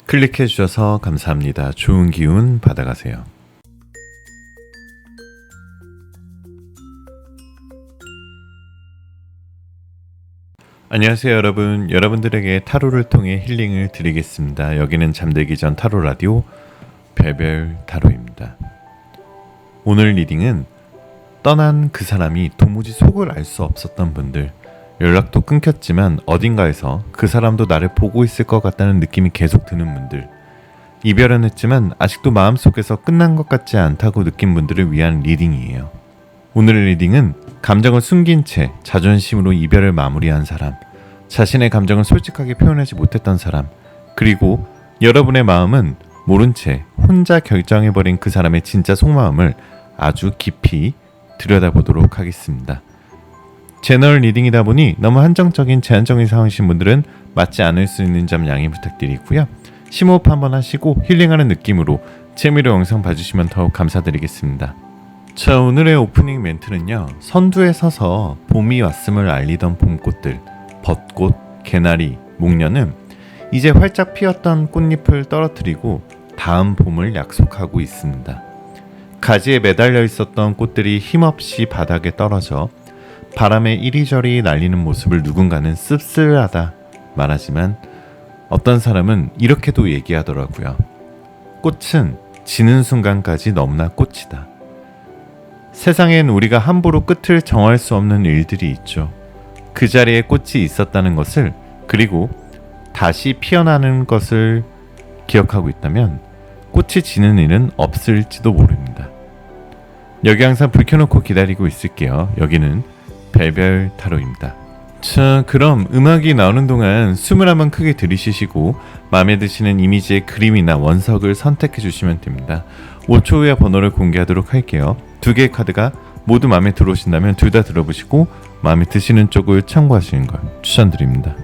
클릭해 주셔서 감사합니다. 좋은 기운 받아가세요. 안녕하세요 여러분. 여러분들에게 타로를 통해 힐링을 드리겠습니다. 여기는 잠들기 전 타로 라디오 별별 타로입니다. 오늘 리딩은 떠난 그 사람이 도무지 속을 알 수 없었던 분들, 연락도 끊겼지만 어딘가에서 그 사람도 나를 보고 있을 것 같다는 느낌이 계속 드는 분들, 이별은 했지만 아직도 마음속에서 끝난 것 같지 않다고 느낀 분들을 위한 리딩이에요. 오늘의 리딩은 감정을 숨긴 채 자존심으로 이별을 마무리한 사람, 자신의 감정을 솔직하게 표현하지 못했던 사람, 그리고 여러분의 마음은 모른 채 혼자 결정해버린 그 사람의 진짜 속마음을 아주 깊이 들여다보도록 하겠습니다. 제너럴 리딩이다 보니 너무 한정적인 제한적인 상황이신 분들은 맞지 않을 수 있는 점 양해 부탁드리고요. 심호흡 한번 하시고 힐링하는 느낌으로 재미로 영상 봐주시면 더욱 감사드리겠습니다. 자, 오늘의 오프닝 멘트는요, 선두에 서서 봄이 왔음을 알리던 봄꽃들, 벚꽃, 개나리, 목련은 이제 활짝 피었던 꽃잎을 떨어뜨리고 다음 봄을 약속하고 있습니다. 가지에 매달려 있었던 꽃들이 힘없이 바닥에 떨어져 바람에 이리저리 날리는 모습을 누군가는 씁쓸하다 말하지만 어떤 사람은 이렇게도 얘기하더라고요. 꽃은 지는 순간까지 너무나 꽃이다. 세상엔 우리가 함부로 끝을 정할 수 없는 일들이 있죠. 그 자리에 꽃이 있었다는 것을, 그리고 다시 피어나는 것을 기억하고 있다면 꽃이 지는 일은 없을지도 모릅니다. 여기 항상 불 켜놓고 기다리고 있을게요. 여기는 별별 타로입니다. 자, 그럼 음악이 나오는 동안 숨을 한번 크게 들이쉬시고 마음에 드시는 이미지의 그림이나 원석을 선택해 주시면 됩니다. 5초 후에 번호를 공개하도록 할게요. 두 개의 카드가 모두 마음에 들어오신다면 둘 다 들어보시고 마음에 드시는 쪽을 참고하시는 걸 추천드립니다.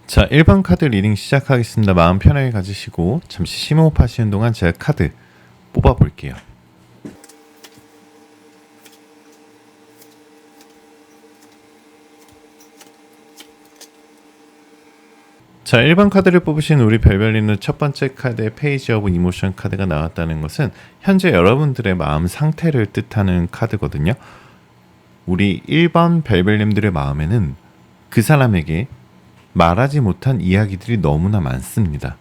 자, 1번 카드 리딩 시작하겠습니다. 마음 편하게 가지시고 잠시 심호흡 하시는 동안 제가 카드 뽑아볼게요. 자, 1번 카드를 뽑으신 우리 별별님의 첫 번째 카드의 페이지 오브 이모션 카드가 나왔다는 것은 현재 여러분들의 마음 상태를 뜻하는 카드거든요. 우리 1번 별별님들의 마음에는 그 사람에게 말하지 못한 이야기들이 너무나 많습니다.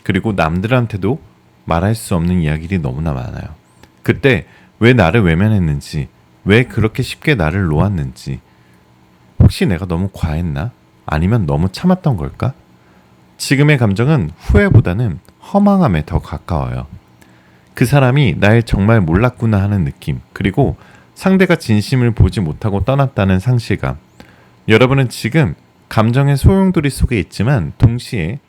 그리고 남들한테도 말할 수 없는 이야기들이 너무나 많아요. 그때 왜 나를 외면했는지, 왜 그렇게 쉽게 나를 놓았는지, 혹시 내가 너무 과했나? 아니면 너무 참았던 걸까? 지금의 감정은 후회보다는 허망함에 더 가까워요. 그 사람이 날 정말 몰랐구나 하는 느낌, 그리고 상대가 진심을 보지 못하고 떠났다는 상실감. 여러분은 지금 감정의 소용돌이 속에 있지만 동시에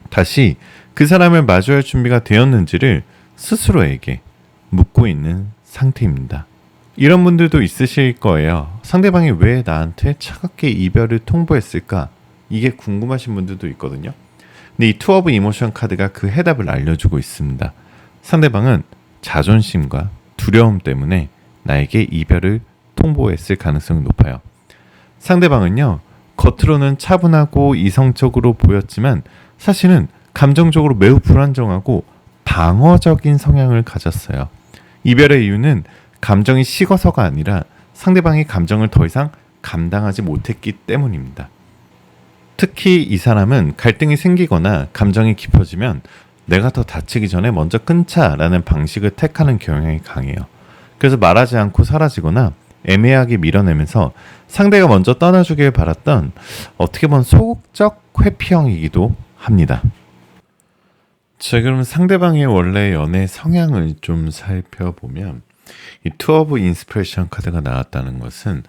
다시 그 사람을 마주할 준비가 되었는지를 스스로에게 묻고 있는 상태입니다. 이런 분들도 있으실 거예요. 상대방이 왜 나한테 차갑게 이별을 통보했을까? 이게 궁금하신 분들도 있거든요. 근데 이 투 오브 이모션 카드가 그 해답을 알려주고 있습니다. 상대방은 자존심과 두려움 때문에 나에게 이별을 통보했을 가능성이 높아요. 상대방은요, 겉으로는 차분하고 이성적으로 보였지만 사실은 감정적으로 매우 불안정하고 방어적인 성향을 가졌어요. 이별의 이유는 감정이 식어서가 아니라 상대방이 감정을 더 이상 감당하지 못했기 때문입니다. 특히 이 사람은 갈등이 생기거나 감정이 깊어지면 내가 더 다치기 전에 먼저 끊자라는 방식을 택하는 경향이 강해요. 그래서 말하지 않고 사라지거나 애매하게 밀어내면서 상대가 먼저 떠나주길 바랐던 어떻게 보면 소극적 회피형이기도 합니다. 자, 그럼 상대방의 원래 연애 성향을 좀 살펴보면 이 투 오브 인스피레이션 카드가 나왔다는 것은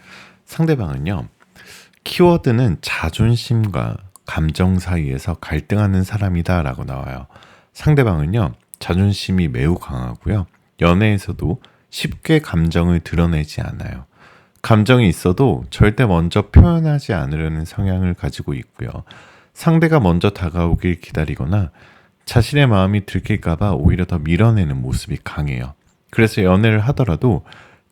상대방은요, 키워드는 자존심과 감정 사이에서 갈등하는 사람이다 라고 나와요. 상대방은요, 자존심이 매우 강하고요, 연애에서도 쉽게 감정을 드러내지 않아요. 감정이 있어도 절대 먼저 표현하지 않으려는 성향을 가지고 있고요. 상대가 먼저 다가오길 기다리거나 자신의 마음이 들킬까봐 오히려 더 밀어내는 모습이 강해요. 그래서 연애를 하더라도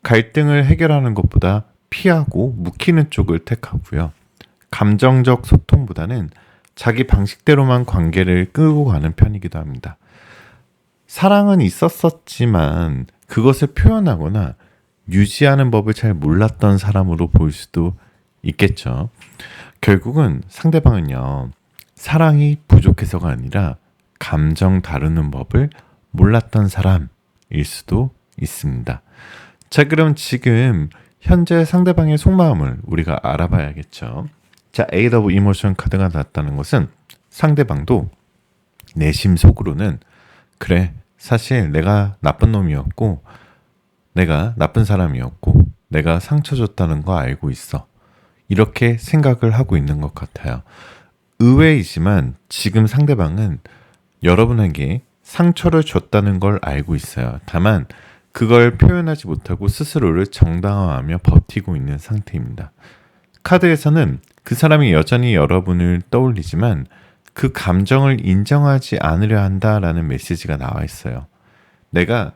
갈등을 해결하는 것보다 피하고 묵히는 쪽을 택하고요. 감정적 소통보다는 자기 방식대로만 관계를 끌고 가는 편이기도 합니다. 사랑은 있었었지만 그것을 표현하거나 유지하는 법을 잘 몰랐던 사람으로 보일 수도 있겠죠. 결국은 상대방은요, 사랑이 부족해서가 아니라 감정 다루는 법을 몰랐던 사람일 수도 있습니다. 자, 그럼 지금 현재 상대방의 속마음을 우리가 알아봐야겠죠. 자, 에잇 오브 이모션 카드가 나왔다는 것은 상대방도 내심 속으로는 그래, 사실 내가 나쁜 놈이었고 내가 나쁜 사람이었고 내가 상처 줬다는 거 알고 있어. 이렇게 생각을 하고 있는 것 같아요. 의외이지만 지금 상대방은 여러분에게 상처를 줬다는 걸 알고 있어요. 다만 그걸 표현하지 못하고 스스로를 정당화하며 버티고 있는 상태입니다. 카드에서는 그 사람이 여전히 여러분을 떠올리지만 그 감정을 인정하지 않으려 한다라는 메시지가 나와 있어요. 내가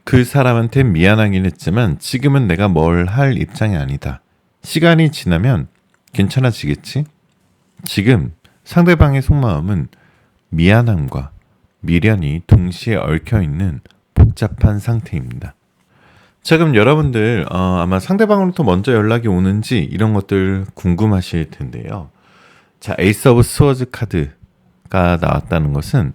그 사람한테 미안하긴 했지만 지금은 내가 뭘 할 입장이 아니다. 시간이 지나면 괜찮아지겠지? 지금 상대방의 속마음은 미안함과 미련이 동시에 얽혀있는 복잡한 상태입니다. 자, 그럼 여러분들 아마 상대방으로부터 먼저 연락이 오는지 이런 것들 궁금하실 텐데요. 자, 에이스 오브 스워즈 카드가 나왔다는 것은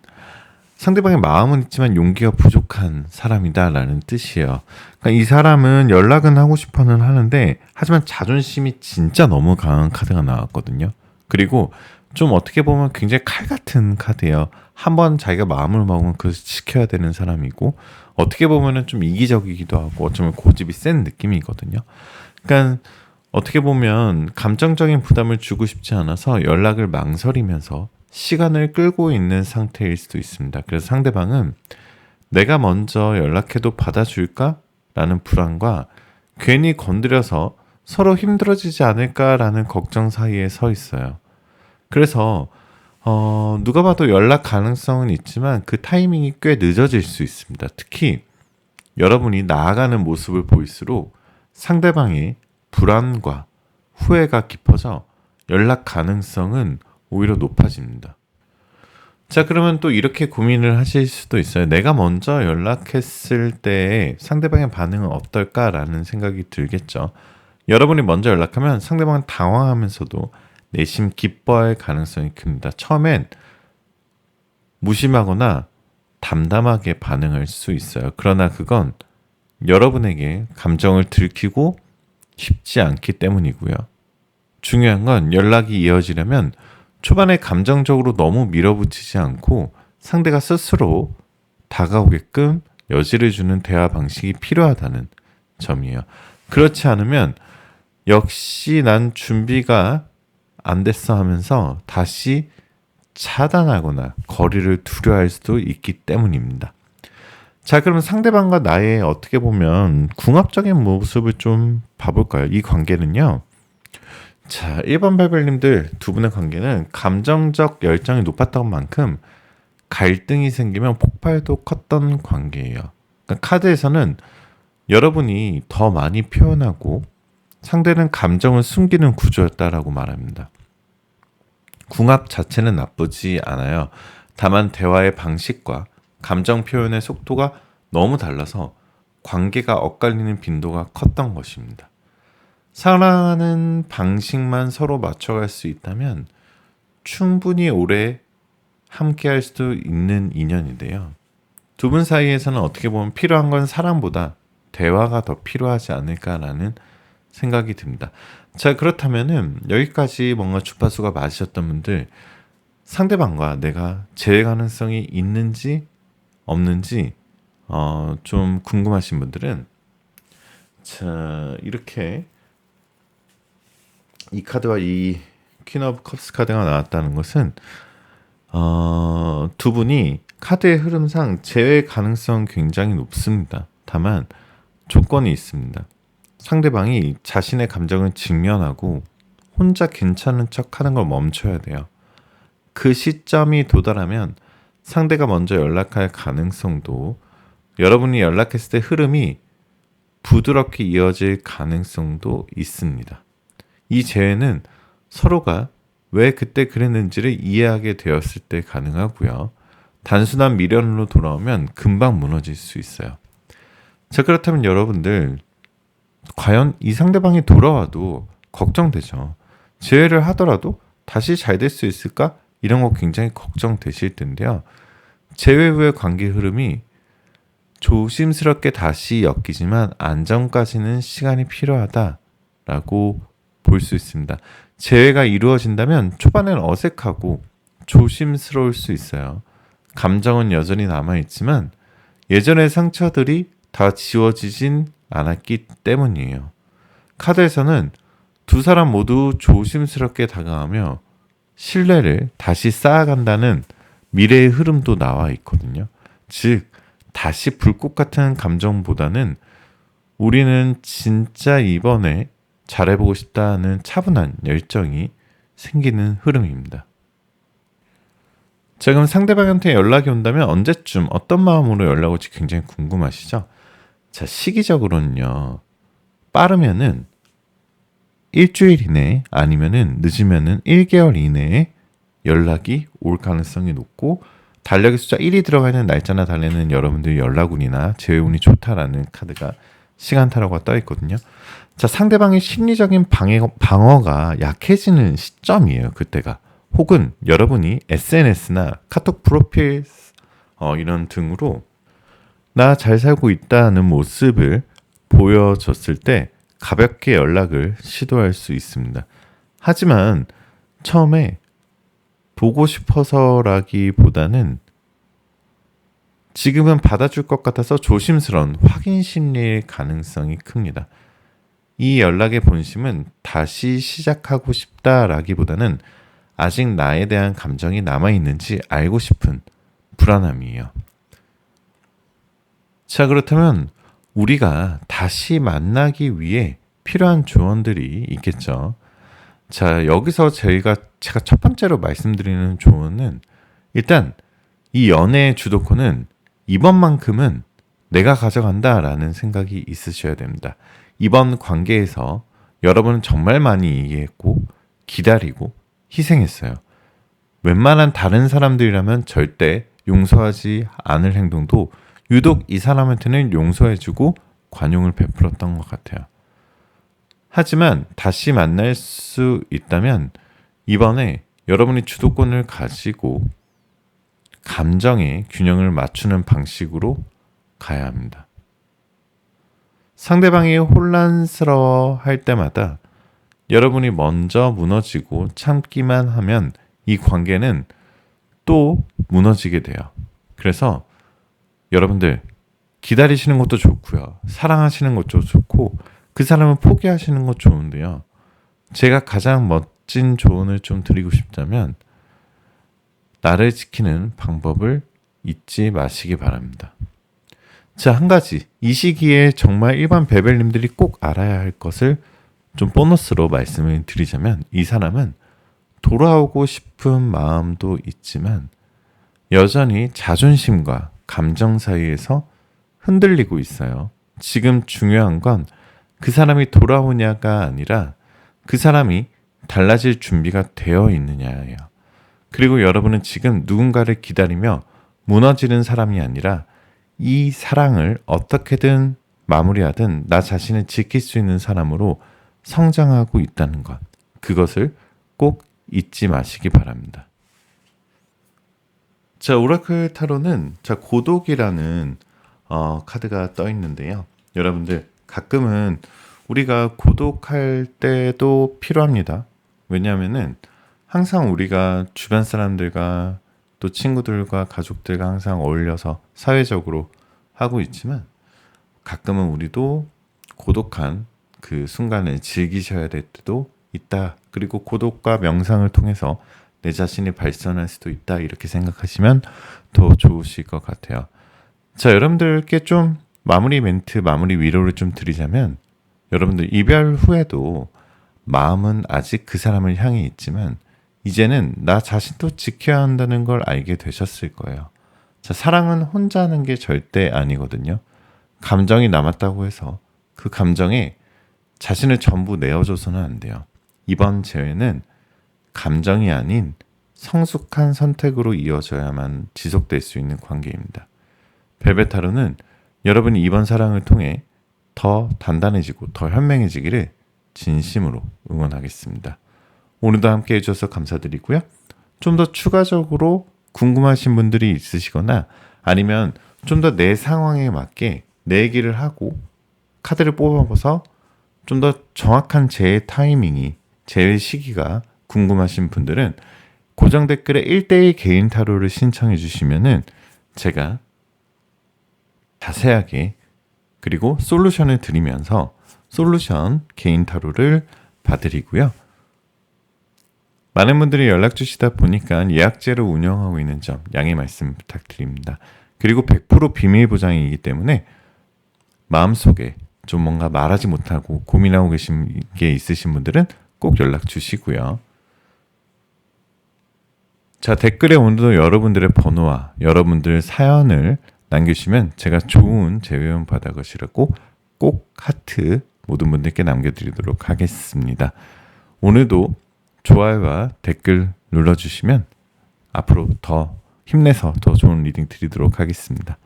상대방의 마음은 있지만 용기가 부족한 사람이다라는 뜻이에요. 그러니까 이 사람은 연락은 하고 싶어는 하는데 하지만 자존심이 진짜 너무 강한 카드가 나왔거든요. 그리고 좀 어떻게 보면 굉장히 칼 같은 카드예요. 한번 자기가 마음을 먹으면 그걸 지켜야 되는 사람이고 어떻게 보면은 좀 이기적이기도 하고 어쩌면 고집이 센 느낌이거든요. 그러니까 어떻게 보면 감정적인 부담을 주고 싶지 않아서 연락을 망설이면서 시간을 끌고 있는 상태일 수도 있습니다. 그래서 상대방은 내가 먼저 연락해도 받아줄까? 라는 불안과 괜히 건드려서 서로 힘들어지지 않을까라는 걱정 사이에 서 있어요. 그래서 누가 봐도 연락 가능성은 있지만 그 타이밍이 꽤 늦어질 수 있습니다. 특히 여러분이 나아가는 모습을 보일수록 상대방의 불안과 후회가 깊어져 연락 가능성은 오히려 높아집니다. 자, 그러면 또 이렇게 고민을 하실 수도 있어요. 내가 먼저 연락했을 때 상대방의 반응은 어떨까라는 생각이 들겠죠. 여러분이 먼저 연락하면 상대방은 당황하면서도 내심 기뻐할 가능성이 큽니다. 처음엔 무심하거나 담담하게 반응할 수 있어요. 그러나 그건 여러분에게 감정을 들키고 쉽지 않기 때문이고요. 중요한 건 연락이 이어지려면 초반에 감정적으로 너무 밀어붙이지 않고 상대가 스스로 다가오게끔 여지를 주는 대화 방식이 필요하다는 점이에요. 그렇지 않으면 역시 난 준비가 안 됐어 하면서 다시 차단하거나 거리를 두려 할 수도 있기 때문입니다. 자, 그럼 상대방과 나의 어떻게 보면 궁합적인 모습을 좀 봐볼까요? 이 관계는요. 자, 1번 발별님들 두 분의 관계는 감정적 열정이 높았던 만큼 갈등이 생기면 폭발도 컸던 관계예요. 그러니까 카드에서는 여러분이 더 많이 표현하고 상대는 감정을 숨기는 구조였다라고 말합니다. 궁합 자체는 나쁘지 않아요. 다만 대화의 방식과 감정 표현의 속도가 너무 달라서 관계가 엇갈리는 빈도가 컸던 것입니다. 사랑하는 방식만 서로 맞춰갈 수 있다면 충분히 오래 함께할 수도 있는 인연인데요. 두 분 사이에서는 어떻게 보면 필요한 건 사랑보다 대화가 더 필요하지 않을까라는 생각이 듭니다. 자, 그렇다면은 여기까지 뭔가 주파수가 맞으셨던 분들, 상대방과 내가 재회 가능성이 있는지 없는지 좀 궁금하신 분들은, 자, 이렇게 이 카드와 이 퀸 오브 컵스 카드가 나왔다는 것은 두 분이 카드의 흐름상 재회 가능성 굉장히 높습니다. 다만 조건이 있습니다. 상대방이 자신의 감정을 직면하고 혼자 괜찮은 척하는 걸 멈춰야 돼요. 그 시점이 도달하면 상대가 먼저 연락할 가능성도, 여러분이 연락했을 때 흐름이 부드럽게 이어질 가능성도 있습니다. 이 재회는 서로가 왜 그때 그랬는지를 이해하게 되었을 때 가능하고요. 단순한 미련으로 돌아오면 금방 무너질 수 있어요. 자, 그렇다면 여러분들, 과연 이 상대방이 돌아와도 걱정되죠. 재회를 하더라도 다시 잘 될 수 있을까? 이런 거 굉장히 걱정되실 텐데요. 재회 후의 관계 흐름이 조심스럽게 다시 엮이지만 안정까지는 시간이 필요하다라고 볼 수 있습니다. 재회가 이루어진다면 초반엔 어색하고 조심스러울 수 있어요. 감정은 여전히 남아있지만 예전의 상처들이 다 지워지진 않았기 때문이에요. 카드에서는 두 사람 모두 조심스럽게 다가가며 신뢰를 다시 쌓아간다는 미래의 흐름도 나와 있거든요. 즉, 다시 불꽃 같은 감정보다는 우리는 진짜 이번에 잘해보고 싶다는 차분한 열정이 생기는 흐름입니다. 자, 그럼 상대방한테 연락이 온다면 언제쯤 어떤 마음으로 연락 올지 굉장히 궁금하시죠? 자, 시기적으로는요. 빠르면은 일주일 이내, 아니면은 늦으면은 1개월 이내에 연락이 올 가능성이 높고, 달력의 숫자 1이 들어가 있는 날짜나 달에는 여러분들이 연락운이나 재회운이 좋다라는 카드가 시간타로가 떠 있거든요. 자, 상대방의 심리적인 방어가 약해지는 시점이에요, 그때가. 혹은 여러분이 SNS나 카톡 프로필 이런 등으로 나 잘 살고 있다는 모습을 보여줬을 때 가볍게 연락을 시도할 수 있습니다. 하지만 처음에 보고 싶어서라기보다는 지금은 받아줄 것 같아서 조심스러운 확인 심리일 가능성이 큽니다. 이 연락의 본심은 다시 시작하고 싶다라기보다는 아직 나에 대한 감정이 남아있는지 알고 싶은 불안함이에요. 자, 그렇다면 우리가 다시 만나기 위해 필요한 조언들이 있겠죠. 자, 여기서 제가 첫 번째로 말씀드리는 조언은, 일단 이 연애의 주도권은 이번만큼은 내가 가져간다라는 생각이 있으셔야 됩니다. 이번 관계에서 여러분은 정말 많이 이해했고 기다리고 희생했어요. 웬만한 다른 사람들이라면 절대 용서하지 않을 행동도 유독 이 사람한테는 용서해주고 관용을 베풀었던 것 같아요. 하지만 다시 만날 수 있다면 이번에 여러분이 주도권을 가지고 감정의 균형을 맞추는 방식으로 가야 합니다. 상대방이 혼란스러워 할 때마다 여러분이 먼저 무너지고 참기만 하면 이 관계는 또 무너지게 돼요. 그래서 여러분들 기다리시는 것도 좋고요. 사랑하시는 것도 좋고 그 사람을 포기하시는 것 좋은데요. 제가 가장 멋진 조언을 좀 드리고 싶다면 나를 지키는 방법을 잊지 마시기 바랍니다. 자, 한 가지. 이 시기에 정말 일반 베벨님들이 꼭 알아야 할 것을 좀 보너스로 말씀을 드리자면 이 사람은 돌아오고 싶은 마음도 있지만 여전히 자존심과 감정 사이에서 흔들리고 있어요. 지금 중요한 건 그 사람이 돌아오냐가 아니라 그 사람이 달라질 준비가 되어 있느냐예요. 그리고 여러분은 지금 누군가를 기다리며 무너지는 사람이 아니라 이 사랑을 어떻게든 마무리하든 나 자신을 지킬 수 있는 사람으로 성장하고 있다는 것. 그것을 꼭 잊지 마시기 바랍니다. 자, 오라클 타로는 고독이라는 카드가 떠 있는데요. 여러분들 가끔은 우리가 고독할 때도 필요합니다. 왜냐하면은 항상 우리가 주변 사람들과 또 친구들과 가족들과 항상 어울려서 사회적으로 하고 있지만 가끔은 우리도 고독한 그 순간을 즐기셔야 될 때도 있다. 그리고 고독과 명상을 통해서 내 자신이 발전할 수도 있다. 이렇게 생각하시면 더 좋으실 것 같아요. 자, 여러분들께 좀 마무리 멘트, 마무리 위로를 좀 드리자면 여러분들 이별 후에도 마음은 아직 그 사람을 향해 있지만 이제는 나 자신도 지켜야 한다는 걸 알게 되셨을 거예요. 자, 사랑은 혼자 하는 게 절대 아니거든요. 감정이 남았다고 해서 그 감정에 자신을 전부 내어줘서는 안 돼요. 이번 재회는 감정이 아닌 성숙한 선택으로 이어져야만 지속될 수 있는 관계입니다. 벨벳타로는 여러분이 이번 사랑을 통해 더 단단해지고 더 현명해지기를 진심으로 응원하겠습니다. 오늘도 함께 해주셔서 감사드리고요. 좀 더 추가적으로 궁금하신 분들이 있으시거나 아니면 좀 더 내 상황에 맞게 내 얘기를 하고 카드를 뽑아봐서 좀 더 정확한 제외 타이밍이, 제외 시기가 궁금하신 분들은 고정 댓글에 1대1 개인 타로를 신청해 주시면은 제가 자세하게 그리고 솔루션을 드리면서 솔루션 개인 타로를 봐드리고요. 많은 분들이 연락 주시다 보니까 예약제로 운영하고 있는 점 양해 말씀 부탁드립니다. 그리고 100% 비밀 보장이기 때문에 마음속에 좀 뭔가 말하지 못하고 고민하고 계신 게 있으신 분들은 꼭 연락 주시고요. 자, 댓글에 오늘도 여러분들의 번호와 여러분들 사연을 남겨주시면 제가 좋은 재회원 받아가시라고 꼭 하트 모든 분들께 남겨드리도록 하겠습니다. 오늘도 좋아요와 댓글 눌러주시면 앞으로 더 힘내서 더 좋은 리딩 드리도록 하겠습니다.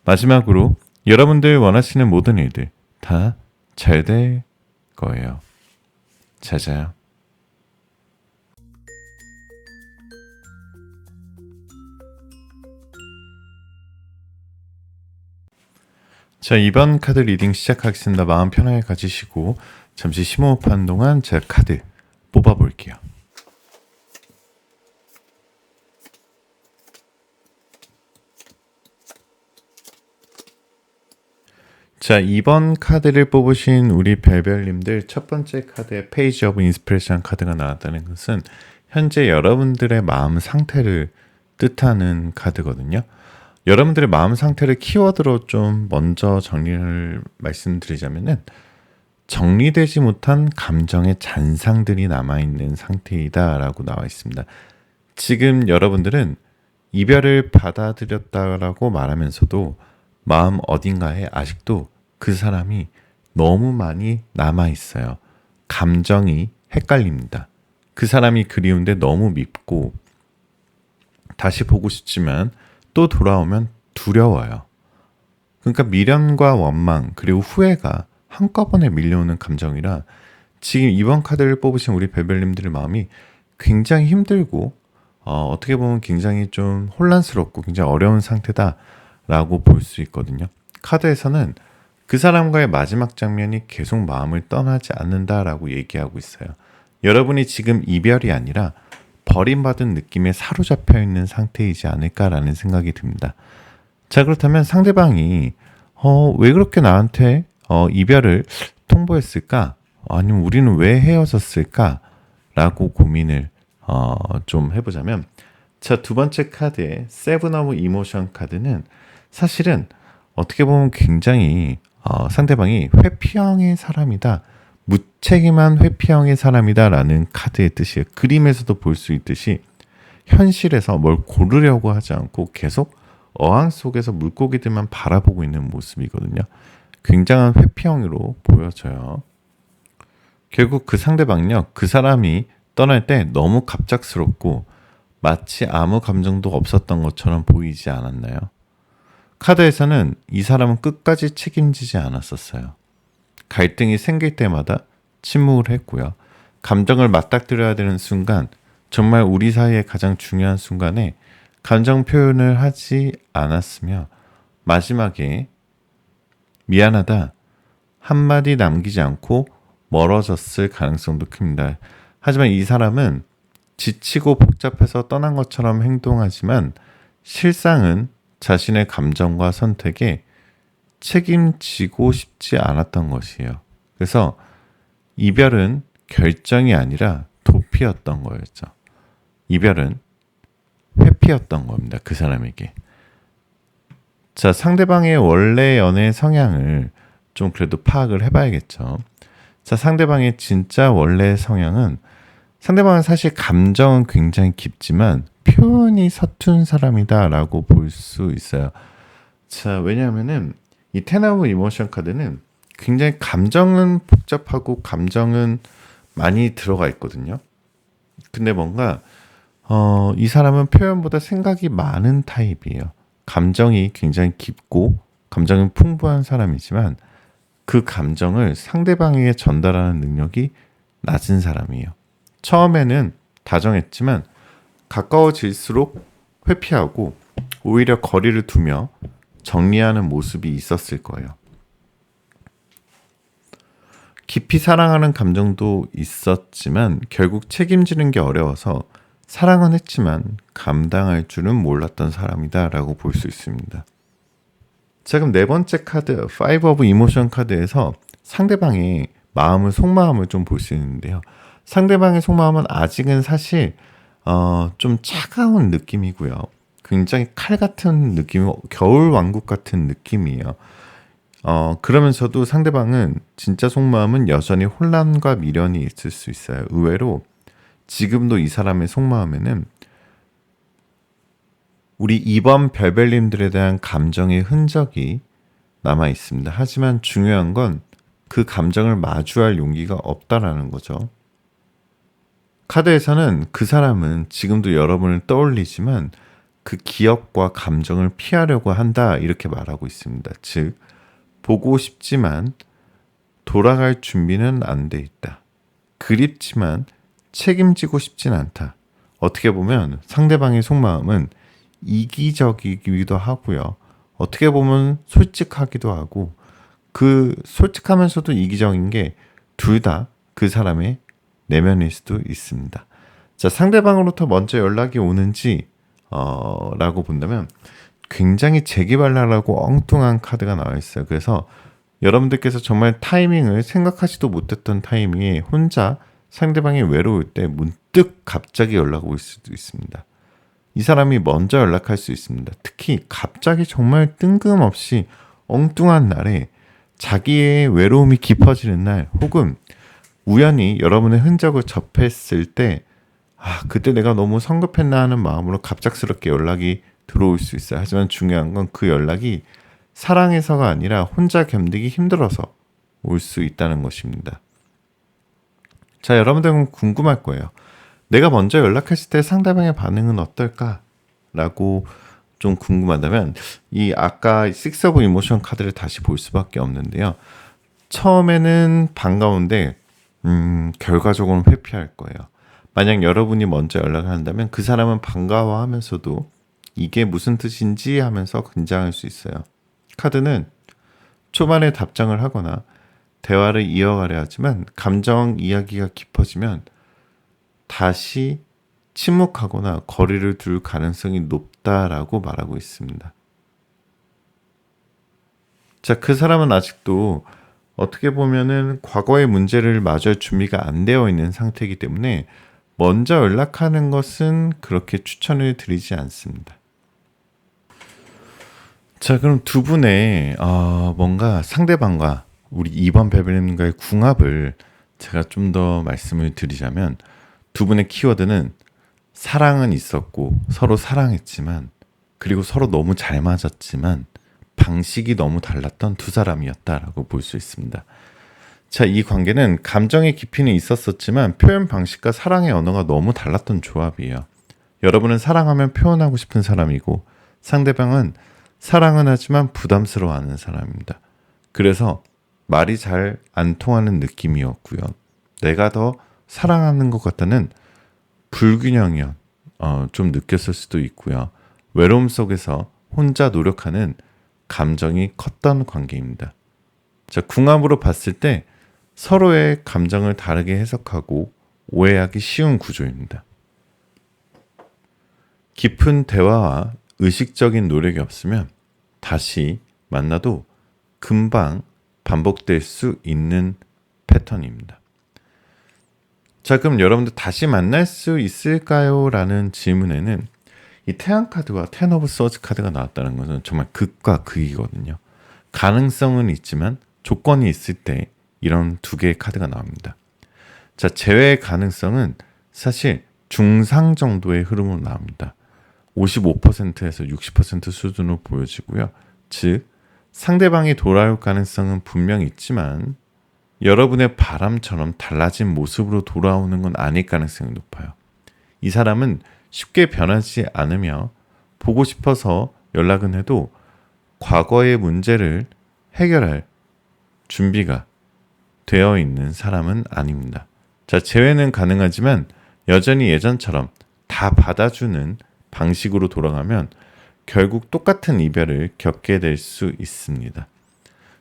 마지막으로 여러분들 원하시는 모든 일들 다 잘 될 거예요. 잘 자요. 자, 이번 카드 리딩 시작하겠습니다. 마음 편하게 가지시고 잠시 심호흡하는 동안 제가 카드 뽑아볼게요. 자, 이번 카드를 뽑으신 우리 별별님들 첫 번째 카드에 페이지 오브 인스피레이션 카드가 나왔다는 것은 현재 여러분들의 마음 상태를 뜻하는 카드거든요. 여러분들의 마음 상태를 키워드로 좀 먼저 정리를 말씀드리자면은 정리되지 못한 감정의 잔상들이 남아있는 상태이다라고 나와 있습니다. 지금 여러분들은 이별을 받아들였다라고 말하면서도 마음 어딘가에 아직도 그 사람이 너무 많이 남아있어요. 감정이 헷갈립니다. 그 사람이 그리운데 너무 밉고 다시 보고 싶지만 또 돌아오면 두려워요. 그러니까 미련과 원망 그리고 후회가 한꺼번에 밀려오는 감정이라 지금 이번 카드를 뽑으신 우리 벨벨님들의 마음이 굉장히 힘들고 어떻게 보면 굉장히 좀 혼란스럽고 굉장히 어려운 상태다라고 볼 수 있거든요. 카드에서는 그 사람과의 마지막 장면이 계속 마음을 떠나지 않는다라고 얘기하고 있어요. 여러분이 지금 이별이 아니라 버림받은 느낌에 사로잡혀 있는 상태이지 않을까라는 생각이 듭니다. 자, 그렇다면 상대방이 왜 그렇게 나한테 이별을 통보했을까? 아니면 우리는 왜 헤어졌을까? 라고 고민을 좀 해보자면, 자, 두 번째 카드의 세븐 오브 이모션 카드는 사실은 어떻게 보면 굉장히 상대방이 회피형의 사람이다, 무책임한 회피형의 사람이다 라는 카드의 뜻이에요. 그림에서도 볼 수 있듯이 현실에서 뭘 고르려고 하지 않고 계속 어항 속에서 물고기들만 바라보고 있는 모습이거든요. 굉장한 회피형으로 보여져요. 결국 그 상대방은요, 그 사람이 떠날 때 너무 갑작스럽고 마치 아무 감정도 없었던 것처럼 보이지 않았나요? 카드에서는 이 사람은 끝까지 책임지지 않았었어요. 갈등이 생길 때마다 침묵을 했고요. 감정을 맞닥뜨려야 되는 순간, 정말 우리 사이의 가장 중요한 순간에 감정 표현을 하지 않았으며 마지막에 미안하다 한마디 남기지 않고 멀어졌을 가능성도 큽니다. 하지만 이 사람은 지치고 복잡해서 떠난 것처럼 행동하지만 실상은 자신의 감정과 선택에 책임지고 싶지 않았던 것이에요. 그래서 이별은 결정이 아니라 도피였던 거였죠. 이별은 회피였던 겁니다. 그 사람에게. 자, 상대방의 원래 연애 성향을 좀 그래도 파악을 해봐야겠죠. 자, 상대방의 진짜 원래 성향은, 상대방은 사실 감정은 굉장히 깊지만 표현이 서툰 사람이다라고 볼 수 있어요. 자, 왜냐하면은 이 텐 오브 이모션 카드는 굉장히 감정은 복잡하고 감정은 많이 들어가 있거든요. 근데 뭔가 이 사람은 표현보다 생각이 많은 타입이에요. 감정이 굉장히 깊고 감정이 풍부한 사람이지만 그 감정을 상대방에게 전달하는 능력이 낮은 사람이에요. 처음에는 다정했지만 가까워질수록 회피하고 오히려 거리를 두며 정리하는 모습이 있었을 거예요. 깊이 사랑하는 감정도 있었지만 결국 책임지는 게 어려워서 사랑은 했지만 감당할 줄은 몰랐던 사람이다 라고 볼 수 있습니다. 자, 그럼 네 번째 카드 파이브 오브 이모션 카드에서 상대방의 마음을, 속마음을 좀 볼 수 있는데요. 상대방의 속마음은 아직은 사실 좀 차가운 느낌이고요. 굉장히 칼 같은 느낌, 겨울 왕국 같은 느낌이에요. 그러면서도 상대방은 진짜 속마음은 여전히 혼란과 미련이 있을 수 있어요. 의외로 지금도 이 사람의 속마음에는 우리 이번 별별님들에 대한 감정의 흔적이 남아 있습니다. 하지만 중요한 건 그 감정을 마주할 용기가 없다라는 거죠. 카드에서는 그 사람은 지금도 여러분을 떠올리지만 그 기억과 감정을 피하려고 한다 이렇게 말하고 있습니다. 즉 보고 싶지만 돌아갈 준비는 안 돼 있다. 그립지만 책임지고 싶진 않다. 어떻게 보면 상대방의 속마음은 이기적이기도 하고요. 어떻게 보면 솔직하기도 하고, 그 솔직하면서도 이기적인 게 둘 다 그 사람의 내면일 수도 있습니다. 자, 상대방으로부터 먼저 연락이 오는지 라고 본다면 굉장히 재기발랄하고 엉뚱한 카드가 나와 있어요. 그래서 여러분들께서 정말 타이밍을 생각하지도 못했던 타이밍에 혼자 상대방이 외로울 때 문득 갑자기 연락 올 수도 있습니다. 이 사람이 먼저 연락할 수 있습니다. 특히 갑자기 정말 뜬금없이 엉뚱한 날에 자기의 외로움이 깊어지는 날, 혹은 우연히 여러분의 흔적을 접했을 때 그때 내가 너무 성급했나 하는 마음으로 갑작스럽게 연락이 들어올 수 있어요. 하지만 중요한 건 그 연락이 사랑해서가 아니라 혼자 견디기 힘들어서 올 수 있다는 것입니다. 자, 여러분들은 궁금할 거예요. 내가 먼저 연락했을 때 상대방의 반응은 어떨까? 라고 좀 궁금하다면 이 아까 식스 오브 이모션 카드를 다시 볼 수밖에 없는데요. 처음에는 반가운데 결과적으로는 회피할 거예요. 만약 여러분이 먼저 연락을 한다면 그 사람은 반가워하면서도 이게 무슨 뜻인지 하면서 긴장할 수 있어요. 카드는 초반에 답장을 하거나 대화를 이어가려 하지만 감정 이야기가 깊어지면 다시 침묵하거나 거리를 둘 가능성이 높다라고 말하고 있습니다. 자, 그 사람은 아직도 어떻게 보면은 과거의 문제를 마주할 준비가 안 되어 있는 상태이기 때문에 먼저 연락하는 것은 그렇게 추천을 드리지 않습니다. 자, 그럼 두 분의 뭔가 상대방과 우리 2번 베벨님과의 궁합을 제가 좀 더 말씀을 드리자면 두 분의 키워드는 사랑은 있었고 서로 사랑했지만 그리고 서로 너무 잘 맞았지만 방식이 너무 달랐던 두 사람이었다라고 볼 수 있습니다. 자, 이 관계는 감정의 깊이는 있었었지만 표현 방식과 사랑의 언어가 너무 달랐던 조합이에요. 여러분은 사랑하면 표현하고 싶은 사람이고 상대방은 사랑은 하지만 부담스러워하는 사람입니다. 그래서 말이 잘 안 통하는 느낌이었고요. 내가 더 사랑하는 것 같다는 불균형이 좀 느꼈을 수도 있고요. 외로움 속에서 혼자 노력하는 감정이 컸던 관계입니다. 자, 궁합으로 봤을 때 서로의 감정을 다르게 해석하고 오해하기 쉬운 구조입니다. 깊은 대화와 의식적인 노력이 없으면 다시 만나도 금방 반복될 수 있는 패턴입니다. 자, 그럼 여러분들 다시 만날 수 있을까요? 라는 질문에는 이 태양 카드와 텐 오브 소즈 카드가 나왔다는 것은 정말 극과 극이거든요. 가능성은 있지만 조건이 있을 때 이런 두 개의 카드가 나옵니다. 자, 재회의 가능성은 사실 중상 정도의 흐름으로 나옵니다. 55%에서 60% 수준으로 보여지고요. 즉, 상대방이 돌아올 가능성은 분명히 있지만 여러분의 바람처럼 달라진 모습으로 돌아오는 건 아닐 가능성이 높아요. 이 사람은 쉽게 변하지 않으며 보고 싶어서 연락은 해도 과거의 문제를 해결할 준비가 되어 있는 사람은 아닙니다. 자, 재회는 가능하지만 여전히 예전처럼 다 받아주는 방식으로 돌아가면 결국 똑같은 이별을 겪게 될 수 있습니다.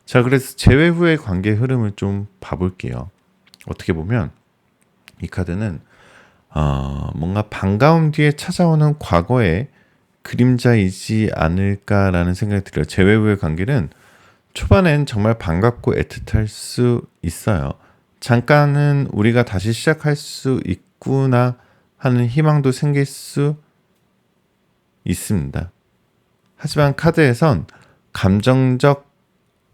자, 그래서 재회 후의 관계 흐름을 좀 봐볼게요. 어떻게 보면 이 카드는 뭔가 반가움 뒤에 찾아오는 과거의 그림자이지 않을까라는 생각이 들어요. 재회 후의 관계는 초반엔 정말 반갑고 애틋할 수 있어요. 잠깐은 우리가 다시 시작할 수 있구나 하는 희망도 생길 수 있습니다. 하지만 카드에선 감정적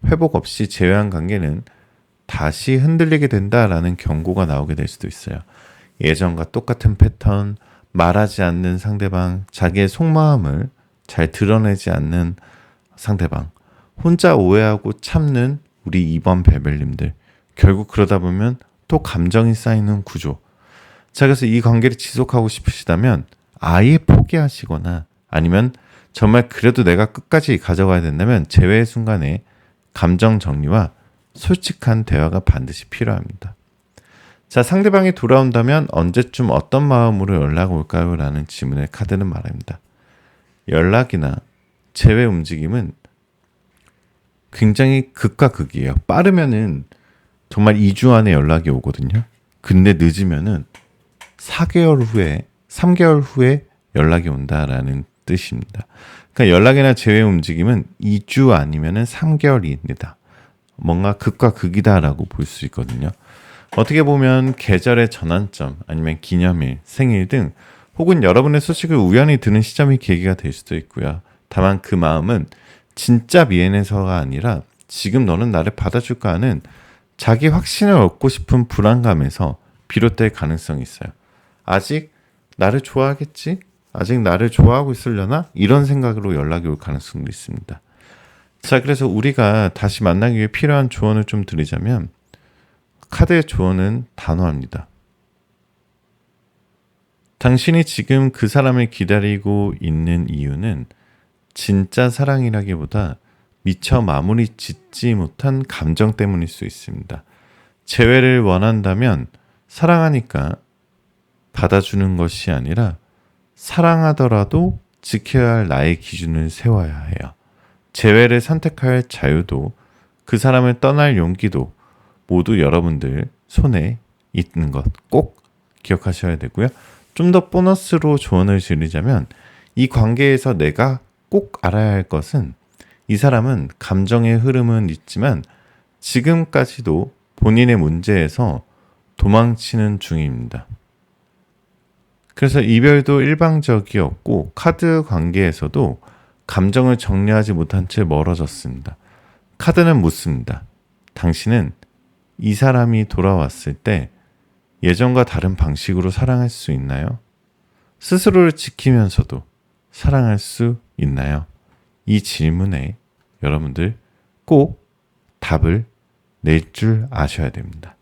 회복 없이 재회한 관계는 다시 흔들리게 된다라는 경고가 나오게 될 수도 있어요. 예전과 똑같은 패턴, 말하지 않는 상대방, 자기의 속마음을 잘 드러내지 않는 상대방, 혼자 오해하고 참는 우리 2번 베벨님들, 결국 그러다 보면 또 감정이 쌓이는 구조. 자, 그래서 이 관계를 지속하고 싶으시다면 아예 포기하시거나 아니면 정말 그래도 내가 끝까지 가져가야 된다면 재회의 순간에 감정 정리와 솔직한 대화가 반드시 필요합니다. 자, 상대방이 돌아온다면 언제쯤 어떤 마음으로 연락 올까요? 라는 질문에 카드는 말합니다. 연락이나 재회 움직임은 굉장히 극과 극이에요. 빠르면은 정말 2주 안에 연락이 오거든요. 근데 늦으면은 4개월 후에, 3개월 후에 연락이 온다라는 뜻입니다. 그러니까 연락이나 재회 움직임은 2주 아니면은 3개월입니다. 뭔가 극과 극이다라고 볼 수 있거든요. 어떻게 보면 계절의 전환점 아니면 기념일, 생일 등 혹은 여러분의 소식을 우연히 듣는 시점이 계기가 될 수도 있고요. 다만 그 마음은 진짜 미안해서가 아니라 지금 너는 나를 받아줄까 하는 자기 확신을 얻고 싶은 불안감에서 비롯될 가능성이 있어요. 아직 나를 좋아하겠지? 아직 나를 좋아하고 있으려나? 이런 생각으로 연락이 올 가능성도 있습니다. 자, 그래서 우리가 다시 만나기 위해 필요한 조언을 좀 드리자면 카드의 조언은 단호합니다. 당신이 지금 그 사람을 기다리고 있는 이유는 진짜 사랑이라기보다 미처 마무리 짓지 못한 감정 때문일 수 있습니다. 재회를 원한다면 사랑하니까 받아주는 것이 아니라 사랑하더라도 지켜야 할 나의 기준을 세워야 해요. 재회를 선택할 자유도 그 사람을 떠날 용기도 모두 여러분들 손에 있는 것 꼭 기억하셔야 되고요. 좀 더 보너스로 조언을 드리자면 이 관계에서 내가 꼭 알아야 할 것은 이 사람은 감정의 흐름은 있지만 지금까지도 본인의 문제에서 도망치는 중입니다. 그래서 이별도 일방적이었고 카드 관계에서도 감정을 정리하지 못한 채 멀어졌습니다. 카드는 묻습니다. 당신은 이 사람이 돌아왔을 때 예전과 다른 방식으로 사랑할 수 있나요? 스스로를 지키면서도 사랑할 수 있나요? 이 질문에 여러분들 꼭 답을 낼 줄 아셔야 됩니다.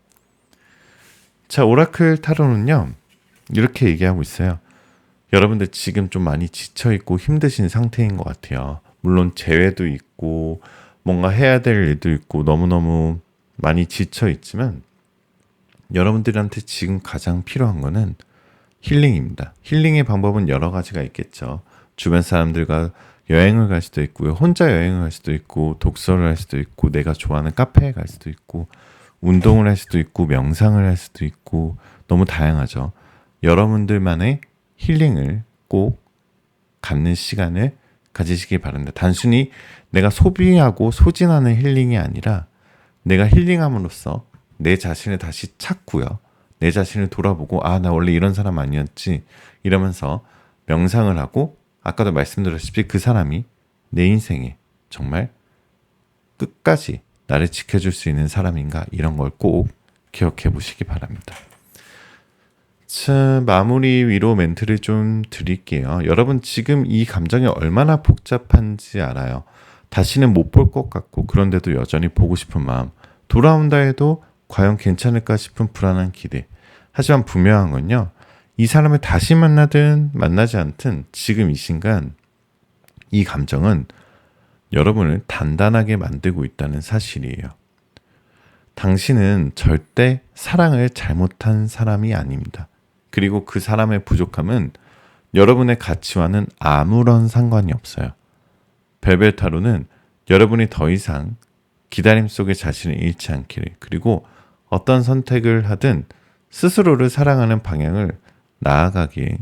자, 오라클 타로는요, 이렇게 얘기하고 있어요. 여러분들 지금 좀 많이 지쳐있고 힘드신 상태인 것 같아요. 물론 재회도 있고 뭔가 해야 될 일도 있고 너무너무 많이 지쳐있지만 여러분들한테 지금 가장 필요한 거는 힐링입니다. 힐링의 방법은 여러 가지가 있겠죠. 주변 사람들과 여행을 갈 수도 있고요. 혼자 여행을 갈 수도 있고 독서를 할 수도 있고 내가 좋아하는 카페에 갈 수도 있고 운동을 할 수도 있고 명상을 할 수도 있고 너무 다양하죠. 여러분들만의 힐링을 꼭 갖는 시간을 가지시기 바랍니다. 단순히 내가 소비하고 소진하는 힐링이 아니라 내가 힐링함으로써 내 자신을 다시 찾고요. 내 자신을 돌아보고 나 원래 이런 사람 아니었지 이러면서 명상을 하고 아까도 말씀드렸다시피 그 사람이 내 인생에 정말 끝까지 나를 지켜줄 수 있는 사람인가 이런 걸 꼭 기억해 보시기 바랍니다. 자, 마무리 위로 멘트를 좀 드릴게요. 여러분 지금 이 감정이 얼마나 복잡한지 알아요. 다시는 못 볼 것 같고 그런데도 여전히 보고 싶은 마음, 돌아온다 해도 과연 괜찮을까 싶은 불안한 기대. 하지만 분명한 건요, 이 사람을 다시 만나든 만나지 않든 지금 이 순간 이 감정은 여러분을 단단하게 만들고 있다는 사실이에요. 당신은 절대 사랑을 잘못한 사람이 아닙니다. 그리고 그 사람의 부족함은 여러분의 가치와는 아무런 상관이 없어요. 벨벳 타로는 여러분이 더 이상 기다림 속에 자신을 잃지 않기를, 그리고 어떤 선택을 하든 스스로를 사랑하는 방향을 나아가기에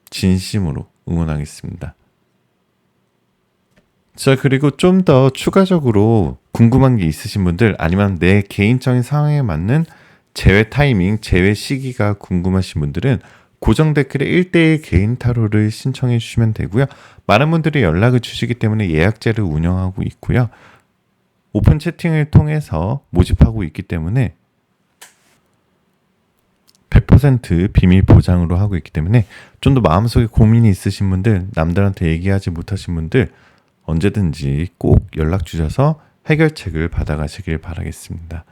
진심으로 응원하겠습니다. 자, 그리고 좀 더 추가적으로 궁금한 게 있으신 분들 아니면 내 개인적인 상황에 맞는 재회 타이밍, 재회 시기가 궁금하신 분들은 고정 댓글에 1대1 개인 타로를 신청해 주시면 되고요. 많은 분들이 연락을 주시기 때문에 예약제를 운영하고 있고요. 오픈 채팅을 통해서 모집하고 있기 때문에 100% 비밀 보장으로 하고 있기 때문에 좀 더 마음속에 고민이 있으신 분들, 남들한테 얘기하지 못하신 분들 언제든지 꼭 연락 주셔서 해결책을 받아가시길 바라겠습니다.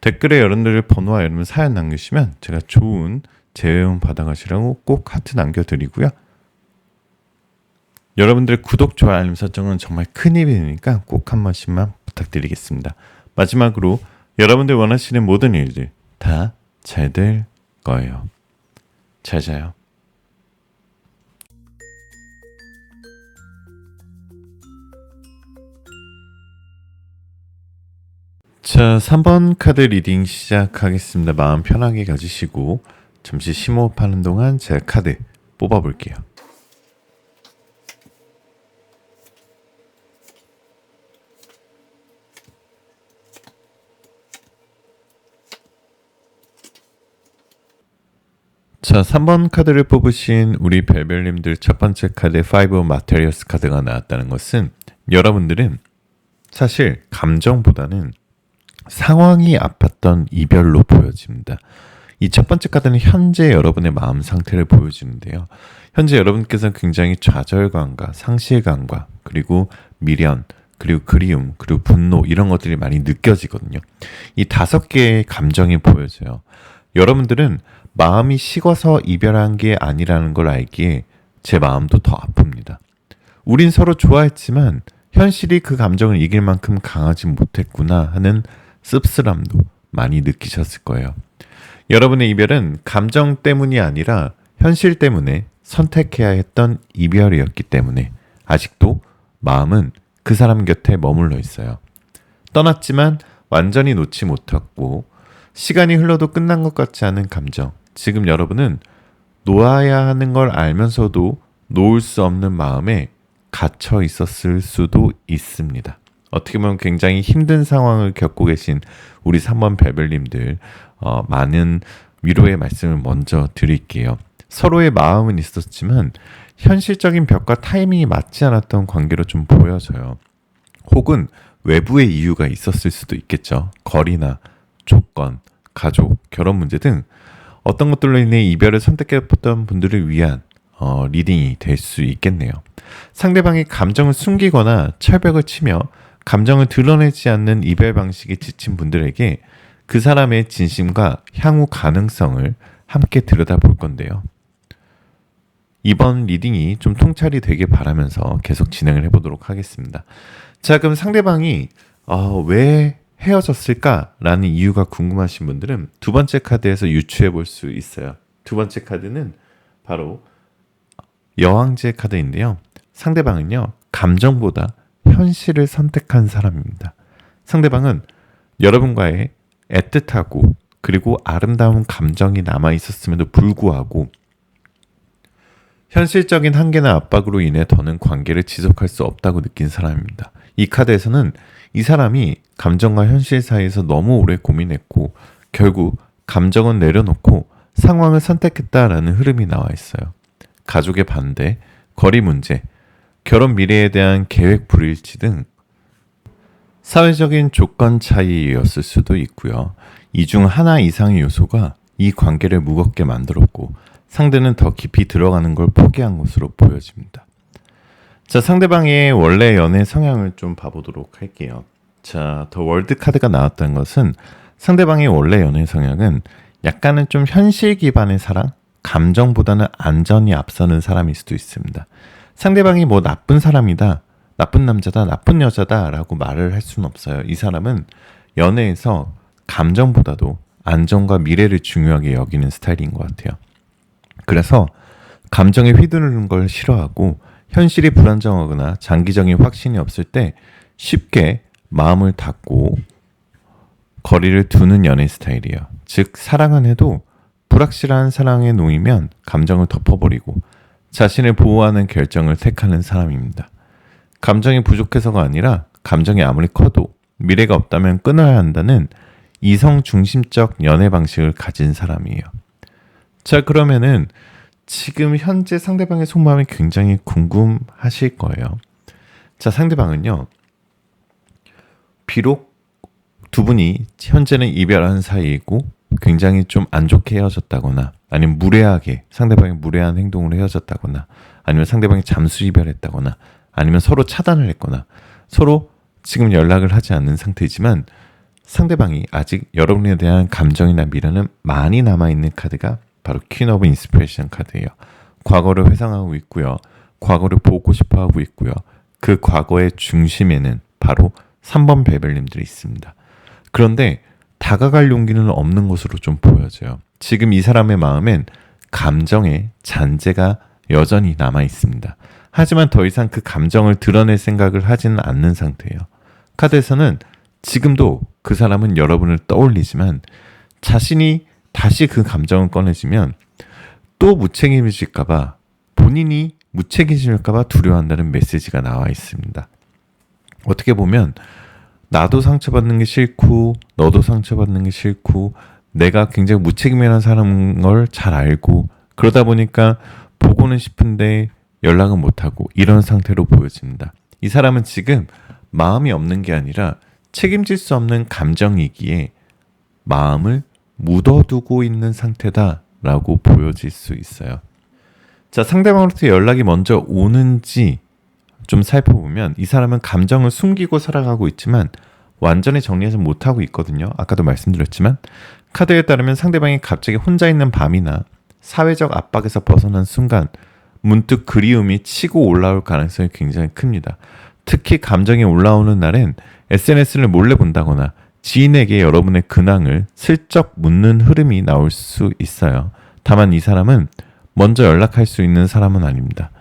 댓글에 여러분들 번호와 여러분 사연 남기시면 제가 좋은 재회원 받아가시라고 꼭 하트 남겨드리고요. 여러분들의 구독, 좋아요, 알림 설정은 정말 큰 힘이 되니까 꼭 한 번씩만 부탁드리겠습니다. 마지막으로 여러분들 원하시는 모든 일들 다 잘 될 거예요. 잘 자요. 자, 3번 카드 리딩 시작하겠습니다. 마음 편하게 가지시고 잠시 심호흡하는 동안 제가 카드 뽑아볼게요. 자, 3번 카드를 뽑으신 우리 별별님들 첫 번째 카드 5 마테리어스 카드가 나왔다는 것은 여러분들은 사실 감정보다는 상황이 아팠던 이별로 보여집니다. 이 첫 번째 카드는 현재 여러분의 마음 상태를 보여주는데요. 현재 여러분께서는 굉장히 좌절감과 상실감과 그리고 미련, 그리고 그리움, 그리고 분노 이런 것들이 많이 느껴지거든요. 이 5개의 감정이 보여져요. 여러분들은 마음이 식어서 이별한 게 아니라는 걸 알기에 제 마음도 더 아픕니다. 우린 서로 좋아했지만 현실이 그 감정을 이길 만큼 강하지 못했구나 하는 씁쓸함도 많이 느끼셨을 거예요. 여러분의 이별은 감정 때문이 아니라 현실 때문에 선택해야 했던 이별이었기 때문에 아직도 마음은 그 사람 곁에 머물러 있어요. 떠났지만 완전히 놓지 못했고 시간이 흘러도 끝난 것 같지 않은 감정. 지금 여러분은 놓아야 하는 걸 알면서도 놓을 수 없는 마음에 갇혀 있었을 수도 있습니다. 어떻게 보면 굉장히 힘든 상황을 겪고 계신 우리 3번 별별님들 많은 위로의 말씀을 먼저 드릴게요. 서로의 마음은 있었지만 현실적인 벽과 타이밍이 맞지 않았던 관계로 좀 보여져요. 혹은 외부의 이유가 있었을 수도 있겠죠. 거리나 조건, 가족, 결혼 문제 등 어떤 것들로 인해 이별을 선택했던 분들을 위한 리딩이 될 수 있겠네요. 상대방이 감정을 숨기거나 철벽을 치며 감정을 드러내지 않는 이별 방식에 지친 분들에게 그 사람의 진심과 향후 가능성을 함께 들여다볼 건데요. 이번 리딩이 좀 통찰이 되길 바라면서 계속 진행을 해보도록 하겠습니다. 자, 그럼 상대방이 왜 헤어졌을까라는 이유가 궁금하신 분들은 두 번째 카드에서 유추해 볼 수 있어요. 두 번째 카드는 바로 여왕제 카드인데요. 상대방은요, 감정보다 현실을 선택한 사람입니다. 상대방은 여러분과의 애틋하고 그리고 아름다운 감정이 남아 있었음에도 불구하고 현실적인 한계나 압박으로 인해 더는 관계를 지속할 수 없다고 느낀 사람입니다. 이 카드에서는 이 사람이 감정과 현실 사이에서 너무 오래 고민했고 결국 감정은 내려놓고 상황을 선택했다라는 흐름이 나와 있어요. 가족의 반대, 거리 문제, 결혼 미래에 대한 계획 불일치 등 사회적인 조건 차이였을 수도 있고요. 이 중 하나 이상의 요소가 이 관계를 무겁게 만들었고 상대는 더 깊이 들어가는 걸 포기한 것으로 보여집니다. 자, 상대방의 원래 연애 성향을 좀 봐보도록 할게요. 자, 더 월드 카드가 나왔던 것은 상대방의 원래 연애 성향은 약간은 좀 현실 기반의 사랑, 감정보다는 안전이 앞서는 사람일 수도 있습니다. 상대방이 뭐 나쁜 사람이다, 나쁜 남자다, 나쁜 여자다 라고 말을 할 수는 없어요. 이 사람은 연애에서 감정보다도 안전과 미래를 중요하게 여기는 스타일인 것 같아요. 그래서 감정에 휘두르는 걸 싫어하고 현실이 불안정하거나 장기적인 확신이 없을 때 쉽게 마음을 닫고 거리를 두는 연애 스타일이에요. 즉 사랑은 해도 불확실한 사랑에 놓이면 감정을 덮어버리고 자신을 보호하는 결정을 택하는 사람입니다. 감정이 부족해서가 아니라 감정이 아무리 커도 미래가 없다면 끊어야 한다는 이성 중심적 연애 방식을 가진 사람이에요. 자, 그러면은 지금 현재 상대방의 속마음이 굉장히 궁금하실 거예요. 자, 상대방은요, 비록 두 분이 현재는 이별한 사이이고 굉장히 좀 안 좋게 헤어졌다거나 아니면 무례하게 상대방이 무례한 행동으로 헤어졌다거나 아니면 상대방이 잠수 이별했다거나 아니면 서로 차단을 했거나 서로 지금 연락을 하지 않는 상태이지만 상대방이 아직 여러분에 대한 감정이나 미련은 많이 남아있는 카드가 바로 퀸 오브 인스피레이션 카드예요. 과거를 회상하고 있고요. 과거를 보고 싶어하고 있고요. 그 과거의 중심에는 바로 3번 베벨님들이 있습니다. 그런데 다가갈 용기는 없는 것으로 좀 보여져요. 지금 이 사람의 마음엔 감정의 잔재가 여전히 남아 있습니다. 하지만 더 이상 그 감정을 드러낼 생각을 하지는 않는 상태예요. 카드에서는 지금도 그 사람은 여러분을 떠올리지만 자신이 다시 그 감정을 꺼내지면 또 무책임해질까봐 본인이 무책임해질까봐 두려워한다는 메시지가 나와 있습니다. 어떻게 보면 나도 상처받는 게 싫고 너도 상처받는 게 싫고 내가 굉장히 무책임한 사람인 걸 잘 알고 그러다 보니까 보고는 싶은데 연락은 못하고 이런 상태로 보여집니다. 이 사람은 지금 마음이 없는 게 아니라 책임질 수 없는 감정이기에 마음을 묻어두고 있는 상태다라고 보여질 수 있어요. 자, 상대방으로부터 연락이 먼저 오는지 좀 살펴보면 이 사람은 감정을 숨기고 살아가고 있지만 완전히 정리해서 못하고 있거든요. 아까도 말씀드렸지만 카드에 따르면 상대방이 갑자기 혼자 있는 밤이나 사회적 압박에서 벗어난 순간 문득 그리움이 치고 올라올 가능성이 굉장히 큽니다. 특히 감정이 올라오는 날엔 SNS를 몰래 본다거나 지인에게 여러분의 근황을 슬쩍 묻는 흐름이 나올 수 있어요. 다만 이 사람은 먼저 연락할 수 있는 사람은 아닙니다.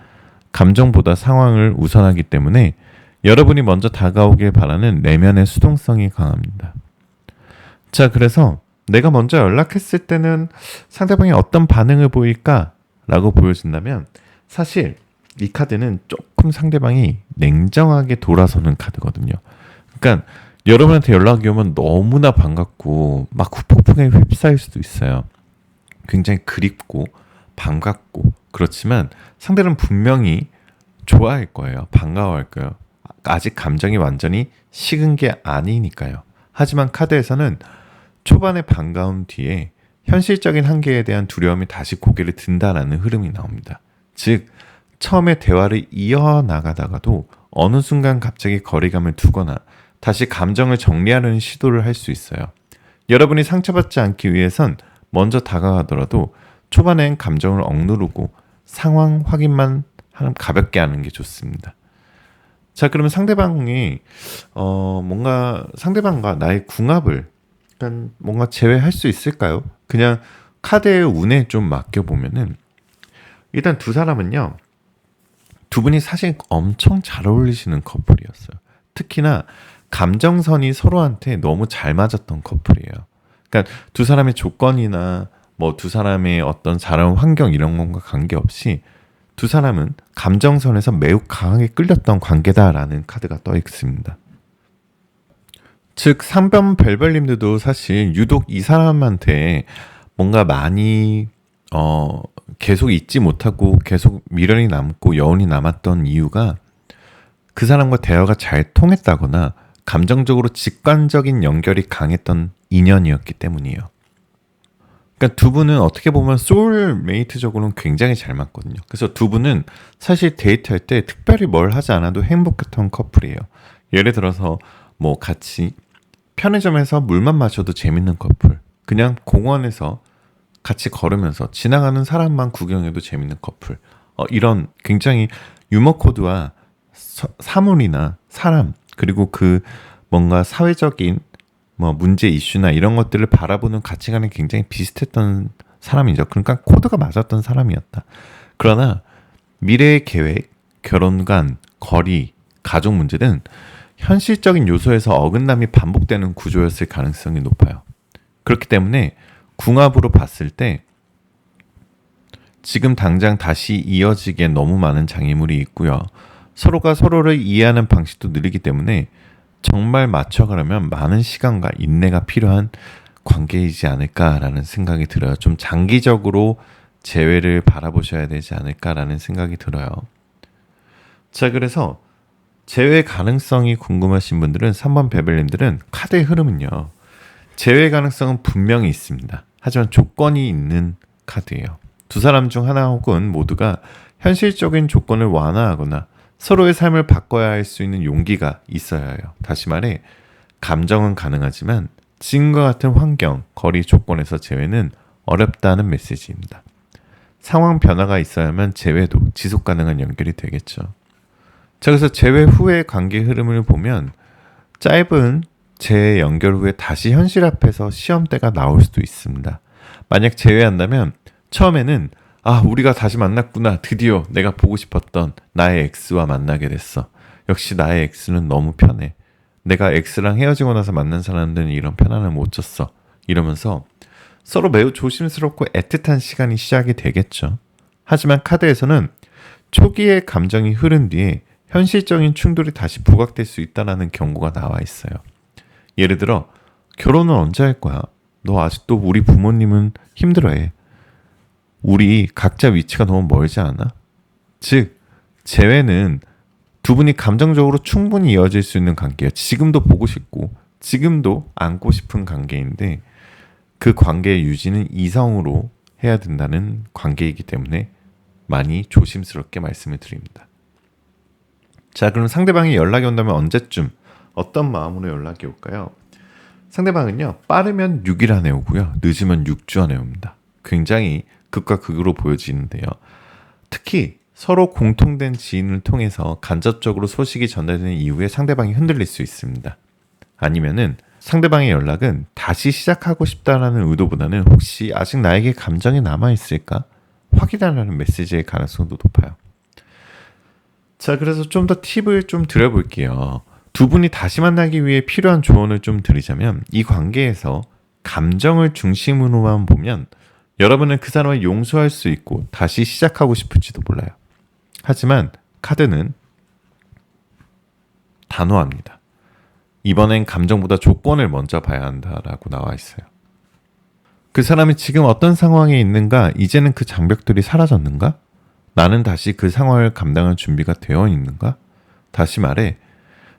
감정보다 상황을 우선하기 때문에 여러분이 먼저 다가오길 바라는 내면의 수동성이 강합니다. 자, 그래서 내가 먼저 연락했을 때는 상대방이 어떤 반응을 보일까라고 보여준다면 사실 이 카드는 조금 상대방이 냉정하게 돌아서는 카드거든요. 그러니까 여러분한테 연락이 오면 너무나 반갑고 막 후폭풍에 휩싸일 수도 있어요. 굉장히 그립고 반갑고 그렇지만 상대는 분명히 좋아할 거예요. 반가워할 거예요. 아직 감정이 완전히 식은 게 아니니까요. 하지만 카드에서는 초반의 반가움 뒤에 현실적인 한계에 대한 두려움이 다시 고개를 든다라는 흐름이 나옵니다. 즉 처음에 대화를 이어나가다가도 어느 순간 갑자기 거리감을 두거나 다시 감정을 정리하려는 시도를 할 수 있어요. 여러분이 상처받지 않기 위해선 먼저 다가가더라도 초반엔 감정을 억누르고 상황 확인만 가볍게 하는 게 좋습니다. 자, 그러면 상대방이 뭔가 상대방과 나의 궁합을 약간 뭔가 제외할 수 있을까요? 그냥 카드의 운에 좀 맡겨보면은 일단 두 사람은요, 두 분이 사실 엄청 잘 어울리시는 커플이었어요. 특히나 감정선이 서로한테 너무 잘 맞았던 커플이에요. 그러니까 두 사람의 조건이나 뭐 두 사람의 어떤 자라온 환경 이런 것과 관계없이 두 사람은 감정선에서 매우 강하게 끌렸던 관계다라는 카드가 떠 있습니다. 즉 3번 별별님들도 사실 유독 이 사람한테 뭔가 많이 계속 잊지 못하고 계속 미련이 남고 여운이 남았던 이유가 그 사람과 대화가 잘 통했다거나 감정적으로 직관적인 연결이 강했던 인연이었기 때문이에요. 그러니까 두 분은 어떻게 보면 소울메이트적으로는 굉장히 잘 맞거든요. 그래서 두 분은 사실 데이트할 때 특별히 뭘 하지 않아도 행복했던 커플이에요. 예를 들어서 뭐 같이 편의점에서 물만 마셔도 재밌는 커플, 그냥 공원에서 같이 걸으면서 지나가는 사람만 구경해도 재밌는 커플, 이런 굉장히 유머 코드와 사물이나 사람 그리고 그 뭔가 사회적인 뭐 문제 이슈나 이런 것들을 바라보는 가치관이 굉장히 비슷했던 사람이죠. 그러니까 코드가 맞았던 사람이었다. 그러나 미래의 계획, 결혼관, 거리, 가족 문제는 현실적인 요소에서 어긋남이 반복되는 구조였을 가능성이 높아요. 그렇기 때문에 궁합으로 봤을 때 지금 당장 다시 이어지기엔 너무 많은 장애물이 있고요. 서로가 서로를 이해하는 방식도 느리기 때문에 정말 맞춰가려면 많은 시간과 인내가 필요한 관계이지 않을까라는 생각이 들어요. 좀 장기적으로 재회를 바라보셔야 되지 않을까라는 생각이 들어요. 자, 그래서 재회 가능성이 궁금하신 분들은 3번 베벨님들은 카드의 흐름은요. 재회 가능성은 분명히 있습니다. 하지만 조건이 있는 카드예요. 두 사람 중 하나 혹은 모두가 현실적인 조건을 완화하거나 서로의 삶을 바꿔야 할 수 있는 용기가 있어야 해요. 다시 말해 감정은 가능하지만 지금과 같은 환경, 거리 조건에서 재회는 어렵다는 메시지입니다. 상황 변화가 있어야만 재회도 지속 가능한 연결이 되겠죠. 자, 그래서 재회 후의 관계 흐름을 보면 짧은 재회 연결 후에 다시 현실 앞에서 시험대가 나올 수도 있습니다. 만약 재회한다면 처음에는 우리가 다시 만났구나. 드디어 내가 보고 싶었던 나의 X와 만나게 됐어. 역시 나의 X는 너무 편해. 내가 X랑 헤어지고 나서 만난 사람들은 이런 편안함을 못 줬어. 이러면서 서로 매우 조심스럽고 애틋한 시간이 시작이 되겠죠. 하지만 카드에서는 초기의 감정이 흐른 뒤에 현실적인 충돌이 다시 부각될 수 있다는 경고가 나와 있어요. 예를 들어 결혼은 언제 할 거야? 너 아직도 우리 부모님은 힘들어해. 우리 각자 위치가 너무 멀지 않아? 즉 재회는 두 분이 감정적으로 충분히 이어질 수 있는 관계예요. 지금도 보고 싶고 지금도 안고 싶은 관계인데 그 관계의 유지는 이성으로 해야 된다는 관계이기 때문에 많이 조심스럽게 말씀을 드립니다. 자, 그럼 상대방이 연락이 온다면 언제쯤 어떤 마음으로 연락이 올까요? 상대방은요, 빠르면 6일 안에 오고요, 늦으면 6주 안에 옵니다. 굉장히 극과 극으로 보여지는데요. 특히 서로 공통된 지인을 통해서 간접적으로 소식이 전달되는 이후에 상대방이 흔들릴 수 있습니다. 아니면은 상대방의 연락은 다시 시작하고 싶다라는 의도보다는 혹시 아직 나에게 감정이 남아있을까? 확인하려는 메시지의 가능성도 높아요. 자, 그래서 좀 더 팁을 좀 드려볼게요. 두 분이 다시 만나기 위해 필요한 조언을 좀 드리자면, 이 관계에서 감정을 중심으로만 보면 여러분은 그 사람을 용서할 수 있고 다시 시작하고 싶을지도 몰라요. 하지만 카드는 단호합니다. 이번엔 감정보다 조건을 먼저 봐야 한다라고 나와 있어요. 그 사람이 지금 어떤 상황에 있는가? 이제는 그 장벽들이 사라졌는가? 나는 다시 그 상황을 감당할 준비가 되어 있는가? 다시 말해,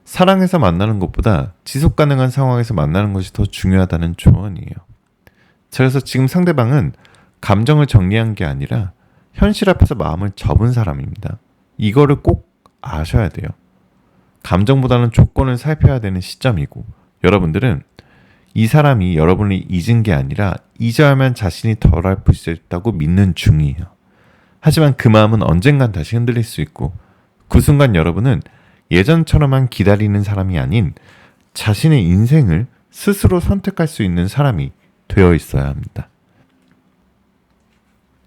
사랑해서 만나는 것보다 지속 가능한 상황에서 만나는 것이 더 중요하다는 조언이에요. 그래서 지금 상대방은 감정을 정리한 게 아니라 현실 앞에서 마음을 접은 사람입니다. 이거를 꼭 아셔야 돼요. 감정보다는 조건을 살펴야 되는 시점이고, 여러분들은 이 사람이 여러분을 잊은 게 아니라 잊어야만 자신이 덜 아플 수 있다고 믿는 중이에요. 하지만 그 마음은 언젠간 다시 흔들릴 수 있고, 그 순간 여러분은 예전처럼만 기다리는 사람이 아닌 자신의 인생을 스스로 선택할 수 있는 사람이 되어 있어야 합니다.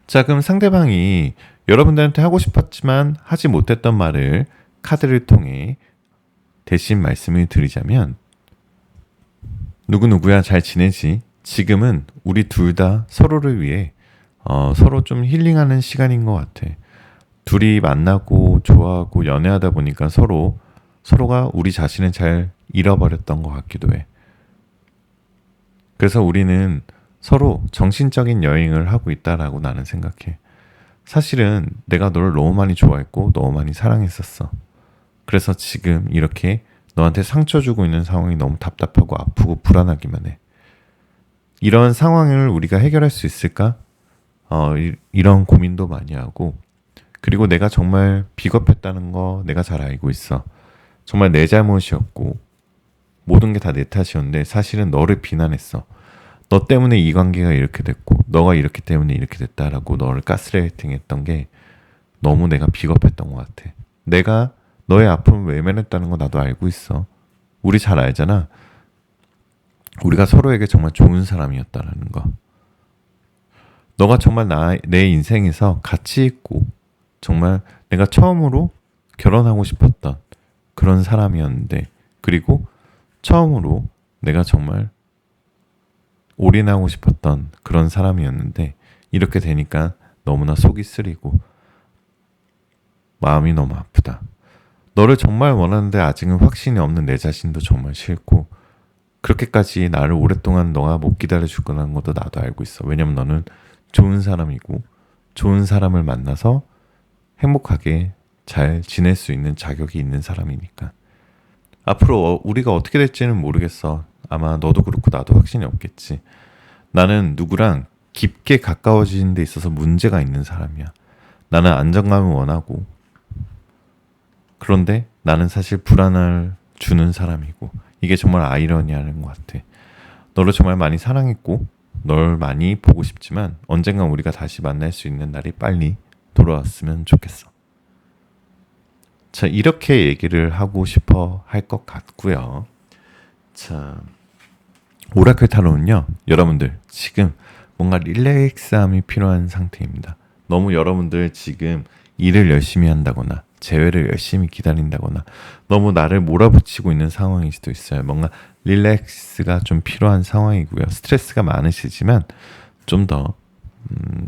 자, 그럼 상대방이 여러분들한테 하고 싶었지만 하지 못했던 말을 카드를 통해 대신 말씀을 드리자면, 누구누구야 잘 지내지? 지금은 우리 둘 다 서로를 위해 서로 좀 힐링하는 시간인 것 같아. 둘이 만나고 좋아하고 연애하다 보니까 서로가 우리 자신을 잘 잃어버렸던 것 같기도 해. 그래서 우리는 서로 정신적인 여행을 하고 있다라고 나는 생각해. 사실은 내가 너를 너무 많이 좋아했고 너무 많이 사랑했었어. 그래서 지금 이렇게 너한테 상처 주고 있는 상황이 너무 답답하고 아프고 불안하기만 해. 이런 상황을 우리가 해결할 수 있을까? 이런 고민도 많이 하고, 그리고 내가 정말 비겁했다는 거 내가 잘 알고 있어. 정말 내 잘못이었고 모든 게 다 내 탓이었는데 사실은 너를 비난했어. 너 때문에 이 관계가 이렇게 됐고 너가 이렇기 때문에 이렇게 됐다라고 너를 가스라이팅 했던 게 너무 내가 비겁했던 것 같아. 내가 너의 아픔을 외면했다는 거 나도 알고 있어. 우리 잘 알잖아. 우리가 서로에게 정말 좋은 사람이었다라는 거. 너가 정말 내 인생에서 가치 있고 정말 내가 처음으로 결혼하고 싶었던 그런 사람이었는데, 그리고 처음으로 내가 정말 올인하고 싶었던 그런 사람이었는데 이렇게 되니까 너무나 속이 쓰리고 마음이 너무 아프다. 너를 정말 원하는데 아직은 확신이 없는 내 자신도 정말 싫고, 그렇게까지 나를 오랫동안 너가 못 기다려줄 거라는 것도 나도 알고 있어. 왜냐면 너는 좋은 사람이고 좋은 사람을 만나서 행복하게 잘 지낼 수 있는 자격이 있는 사람이니까. 앞으로 우리가 어떻게 될지는 모르겠어. 아마 너도 그렇고 나도 확신이 없겠지. 나는 누구랑 깊게 가까워지는 데 있어서 문제가 있는 사람이야. 나는 안정감을 원하고, 그런데 나는 사실 불안을 주는 사람이고, 이게 정말 아이러니한 것 같아. 너를 정말 많이 사랑했고 널 많이 보고 싶지만 언젠간 우리가 다시 만날 수 있는 날이 빨리 돌아왔으면 좋겠어. 자, 이렇게 얘기를 하고 싶어 할 것 같고요. 자, 오라클 타로는요, 여러분들 지금 뭔가 릴렉스함이 필요한 상태입니다. 너무 여러분들 지금 일을 열심히 한다거나 재회를 열심히 기다린다거나 너무 나를 몰아붙이고 있는 상황일 수도 있어요. 뭔가 릴렉스가 좀 필요한 상황이고요. 스트레스가 많으시지만 좀 더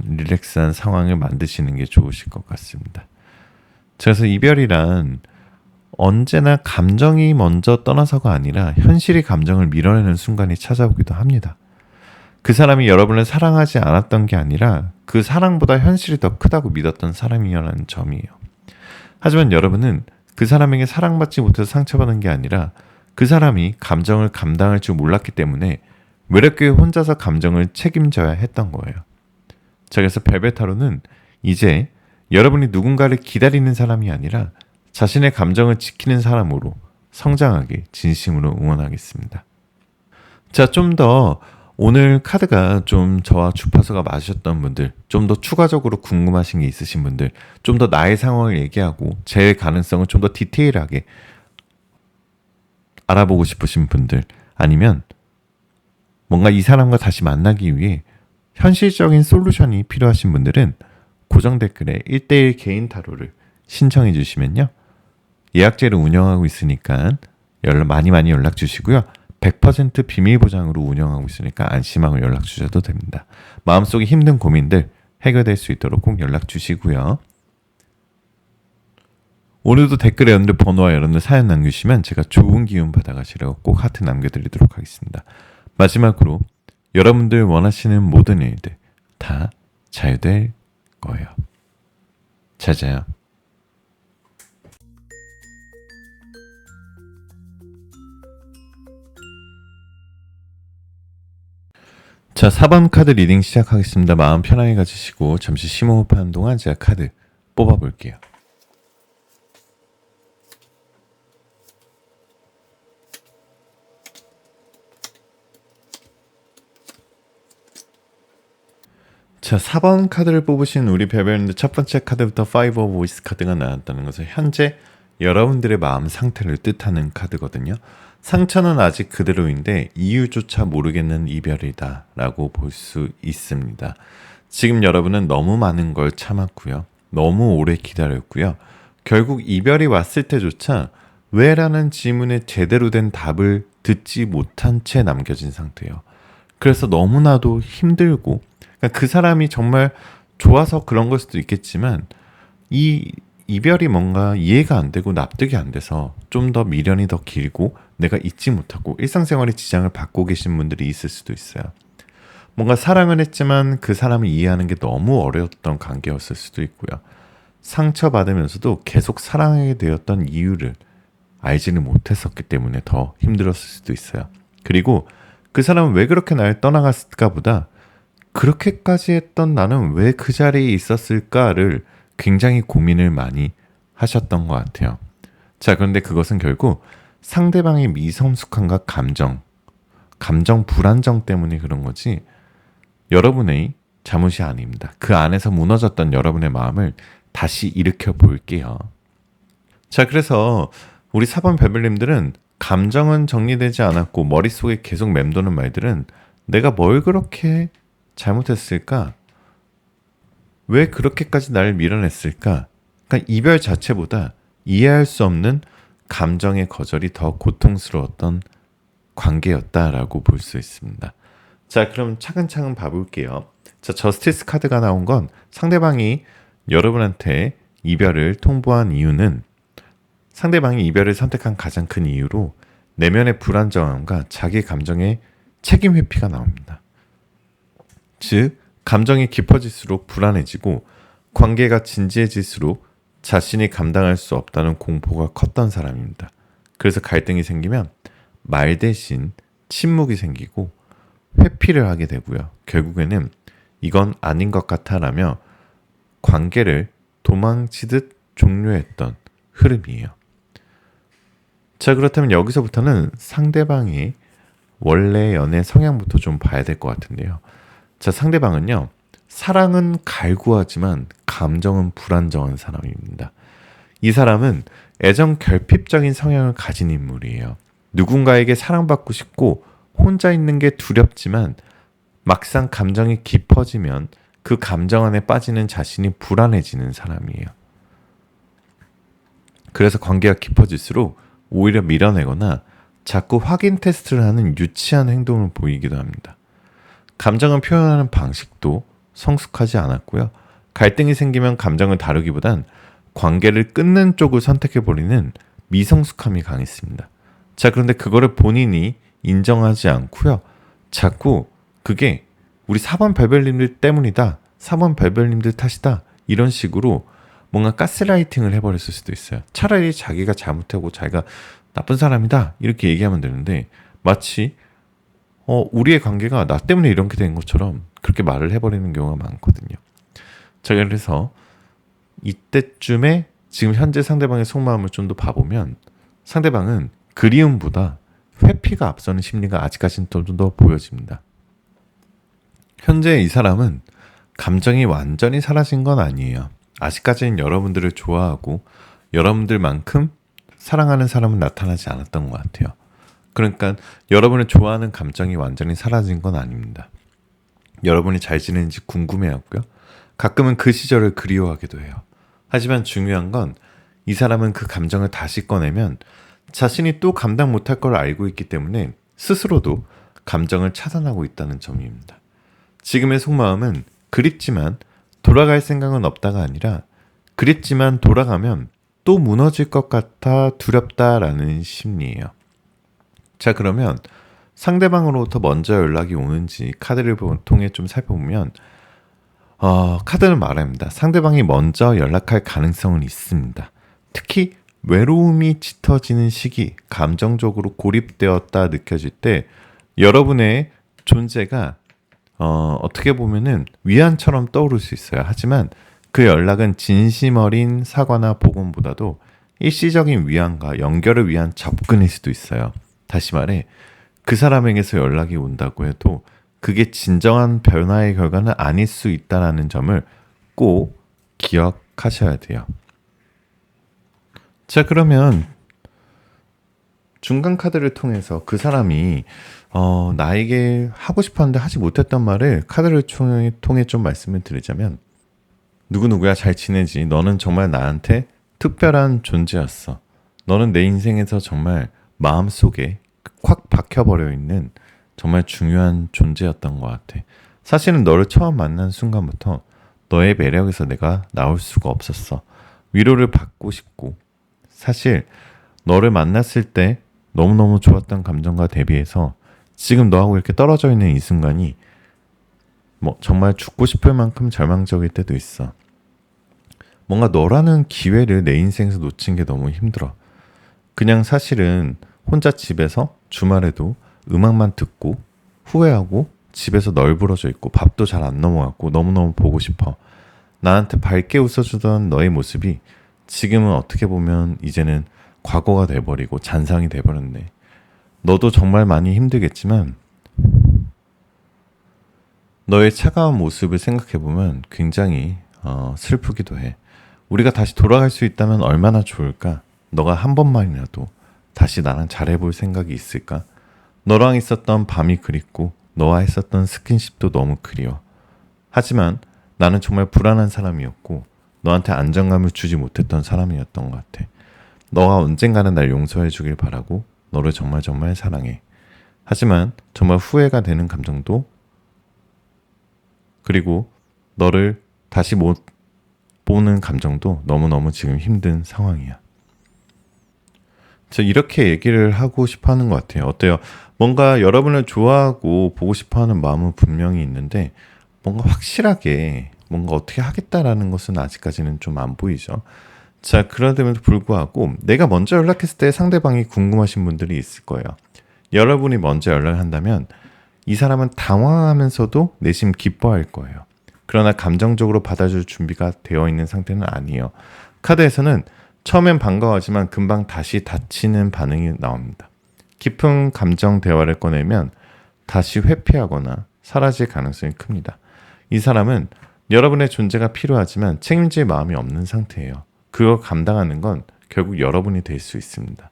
릴렉스한 상황을 만드시는 게 좋으실 것 같습니다. 그래서 이별이란 언제나 감정이 먼저 떠나서가 아니라 현실이 감정을 밀어내는 순간이 찾아오기도 합니다. 그 사람이 여러분을 사랑하지 않았던 게 아니라 그 사랑보다 현실이 더 크다고 믿었던 사람이라는 점이에요. 하지만 여러분은 그 사람에게 사랑받지 못해서 상처받은 게 아니라 그 사람이 감정을 감당할 줄 몰랐기 때문에 외롭게 혼자서 감정을 책임져야 했던 거예요. 자, 그래서 벨벳타로는 이제 여러분이 누군가를 기다리는 사람이 아니라 자신의 감정을 지키는 사람으로 성장하길 진심으로 응원하겠습니다. 자, 좀 더 오늘 카드가 좀 저와 주파수가 맞으셨던 분들, 좀 더 추가적으로 궁금하신 게 있으신 분들, 좀 더 나의 상황을 얘기하고 제 가능성을 좀 더 디테일하게 알아보고 싶으신 분들, 아니면 뭔가 이 사람과 다시 만나기 위해 현실적인 솔루션이 필요하신 분들은 고정 댓글에 1대1 개인 타로를 신청해 주시면요, 예약제를 운영하고 있으니까 많이 연락 주시고요. 100% 비밀 보장으로 운영하고 있으니까 안심하고 연락 주셔도 됩니다. 마음속에 힘든 고민들 해결될 수 있도록 꼭 연락 주시고요. 오늘도 댓글에 여러분들 번호와 여러분들 사연 남겨주시면 제가 좋은 기운 받아가시라고 꼭 하트 남겨드리도록 하겠습니다. 마지막으로 여러분들 원하시는 모든 일들 다 잘 될 거예요. 잘 자요. 자, 4번 카드 리딩 시작하겠습니다. 마음 편하게 가지시고 잠시 심호흡하는 동안 제가 카드 뽑아볼게요. 자, 4번 카드를 뽑으신 우리 별별님들 첫 번째 카드부터 5 of Voice 카드가 나왔다는 것은 현재 여러분들의 마음 상태를 뜻하는 카드거든요. 상처는 아직 그대로인데 이유조차 모르겠는 이별이다 라고 볼 수 있습니다. 지금 여러분은 너무 많은 걸 참았고요. 너무 오래 기다렸고요. 결국 이별이 왔을 때조차 왜? 라는 질문에 제대로 된 답을 듣지 못한 채 남겨진 상태예요. 그래서 너무나도 힘들고, 그러니까 그 사람이 정말 좋아서 그런 걸 수도 있겠지만 이 이별이 뭔가 이해가 안 되고 납득이 안 돼서 좀 더 미련이 더 길고 내가 잊지 못하고 일상생활에 지장을 받고 계신 분들이 있을 수도 있어요. 뭔가 사랑을 했지만 그 사람을 이해하는 게 너무 어려웠던 관계였을 수도 있고요. 상처받으면서도 계속 사랑하게 되었던 이유를 알지는 못했었기 때문에 더 힘들었을 수도 있어요. 그리고 그 사람은 왜 그렇게 날 떠나갔을까 보다 그렇게까지 했던 나는 왜 그 자리에 있었을까를 굉장히 고민을 많이 하셨던 것 같아요. 자, 그런데 그것은 결국 상대방의 미성숙함과 감정 불안정 때문에 그런 거지 여러분의 잘못이 아닙니다. 그 안에서 무너졌던 여러분의 마음을 다시 일으켜 볼게요. 자, 그래서 우리 4번 별별님들은 감정은 정리되지 않았고 머릿속에 계속 맴도는 말들은 내가 뭘 그렇게 잘못했을까? 왜 그렇게까지 나를 밀어냈을까? 그러니까 이별 자체보다 이해할 수 없는 감정의 거절이 더 고통스러웠던 관계였다라고 볼 수 있습니다. 자, 그럼 차근차근 봐볼게요. 자, 저스티스 카드가 나온 건 상대방이 여러분한테 이별을 통보한 이유는 상대방이 이별을 선택한 가장 큰 이유로 내면의 불안정함과 자기 감정의 책임 회피가 나옵니다. 즉, 감정이 깊어질수록 불안해지고 관계가 진지해질수록 자신이 감당할 수 없다는 공포가 컸던 사람입니다. 그래서 갈등이 생기면 말 대신 침묵이 생기고 회피를 하게 되고요. 결국에는 이건 아닌 것 같아라며 관계를 도망치듯 종료했던 흐름이에요. 자, 그렇다면 여기서부터는 상대방의 원래 연애 성향부터 좀 봐야 될 것 같은데요. 자, 상대방은요, 사랑은 갈구하지만 감정은 불안정한 사람입니다. 이 사람은 애정 결핍적인 성향을 가진 인물이에요. 누군가에게 사랑받고 싶고 혼자 있는 게 두렵지만 막상 감정이 깊어지면 그 감정 안에 빠지는 자신이 불안해지는 사람이에요. 그래서 관계가 깊어질수록 오히려 밀어내거나 자꾸 확인 테스트를 하는 유치한 행동을 보이기도 합니다. 감정을 표현하는 방식도 성숙하지 않았고요. 갈등이 생기면 감정을 다루기보단 관계를 끊는 쪽을 선택해버리는 미성숙함이 강했습니다. 자, 그런데 그거를 본인이 인정하지 않고요. 자꾸 그게 우리 4번 별별님들 때문이다. 4번 별별님들 탓이다. 이런 식으로 뭔가 가스라이팅을 해버렸을 수도 있어요. 차라리 자기가 잘못하고 자기가 나쁜 사람이다. 이렇게 얘기하면 되는데 마치 우리의 관계가 나 때문에 이렇게 된 것처럼 그렇게 말을 해버리는 경우가 많거든요. 자, 그래서 이때쯤에 지금 현재 상대방의 속마음을 좀 더 봐보면 상대방은 그리움보다 회피가 앞서는 심리가 아직까지는 좀 더 보여집니다. 현재 이 사람은 감정이 완전히 사라진 건 아니에요. 아직까지는 여러분들을 좋아하고 여러분들만큼 사랑하는 사람은 나타나지 않았던 것 같아요. 그러니까 여러분을 좋아하는 감정이 완전히 사라진 건 아닙니다. 여러분이 잘 지내는지 궁금해하고요. 가끔은 그 시절을 그리워하기도 해요. 하지만 중요한 건 이 사람은 그 감정을 다시 꺼내면 자신이 또 감당 못할 걸 알고 있기 때문에 스스로도 감정을 차단하고 있다는 점입니다. 지금의 속마음은 그립지만 돌아갈 생각은 없다가 아니라 그립지만 돌아가면 또 무너질 것 같아 두렵다라는 심리예요. 자, 그러면 상대방으로부터 먼저 연락이 오는지 카드를 통해 좀 살펴보면 카드는 말합니다. 상대방이 먼저 연락할 가능성은 있습니다. 특히 외로움이 짙어지는 시기, 감정적으로 고립되었다 느껴질 때 여러분의 존재가 어떻게 보면은 위안처럼 떠오를 수 있어요. 하지만 그 연락은 진심 어린 사과나 복원보다도 일시적인 위안과 연결을 위한 접근일 수도 있어요. 다시 말해 그 사람에게서 연락이 온다고 해도 그게 진정한 변화의 결과는 아닐 수 있다는 점을 꼭 기억하셔야 돼요. 자, 그러면 중간 카드를 통해서 그 사람이 나에게 하고 싶었는데 하지 못했던 말을 카드를 통해 좀 말씀을 드리자면, 누구누구야 잘 지내지? 너는 정말 나한테 특별한 존재였어. 너는 내 인생에서 정말 마음속에 콱 박혀버려 있는 정말 중요한 존재였던 것 같아. 사실은 너를 처음 만난 순간부터 너의 매력에서 내가 나올 수가 없었어. 위로를 받고 싶고, 사실 너를 만났을 때 너무너무 좋았던 감정과 대비해서 지금 너하고 이렇게 떨어져 있는 이 순간이 정말 죽고 싶을 만큼 절망적일 때도 있어. 뭔가 너라는 기회를 내 인생에서 놓친 게 너무 힘들어. 그냥 사실은 혼자 집에서 주말에도 음악만 듣고 후회하고 집에서 널브러져 있고 밥도 잘 안 넘어갔고 너무너무 보고 싶어. 나한테 밝게 웃어주던 너의 모습이 지금은 어떻게 보면 이제는 과거가 돼버리고 잔상이 돼버렸네. 너도 정말 많이 힘들겠지만 너의 차가운 모습을 생각해보면 굉장히 슬프기도 해. 우리가 다시 돌아갈 수 있다면 얼마나 좋을까? 너가 한 번만이라도 다시 나랑 잘해볼 생각이 있을까? 너랑 있었던 밤이 그립고 너와 했었던 스킨십도 너무 그리워. 하지만 나는 정말 불안한 사람이었고 너한테 안정감을 주지 못했던 사람이었던 것 같아. 너가 언젠가는 날 용서해 주길 바라고 너를 정말 정말 사랑해. 하지만 정말 후회가 되는 감정도, 그리고 너를 다시 못 보는 감정도 너무너무 지금 힘든 상황이야. 이렇게 얘기를 하고 싶어 하는 것 같아요. 어때요? 뭔가 여러분을 좋아하고 보고 싶어 하는 마음은 분명히 있는데 뭔가 확실하게 뭔가 어떻게 하겠다라는 것은 아직까지는 좀 안 보이죠. 자, 그럼에도 불구하고 내가 먼저 연락했을 때 상대방이 궁금하신 분들이 있을 거예요. 여러분이 먼저 연락을 한다면 이 사람은 당황하면서도 내심 기뻐할 거예요. 그러나 감정적으로 받아줄 준비가 되어 있는 상태는 아니에요. 카드에서는 처음엔 반가워하지만 금방 다시 다치는 반응이 나옵니다. 깊은 감정 대화를 꺼내면 다시 회피하거나 사라질 가능성이 큽니다. 이 사람은 여러분의 존재가 필요하지만 책임질 마음이 없는 상태예요. 그걸 감당하는 건 결국 여러분이 될 수 있습니다.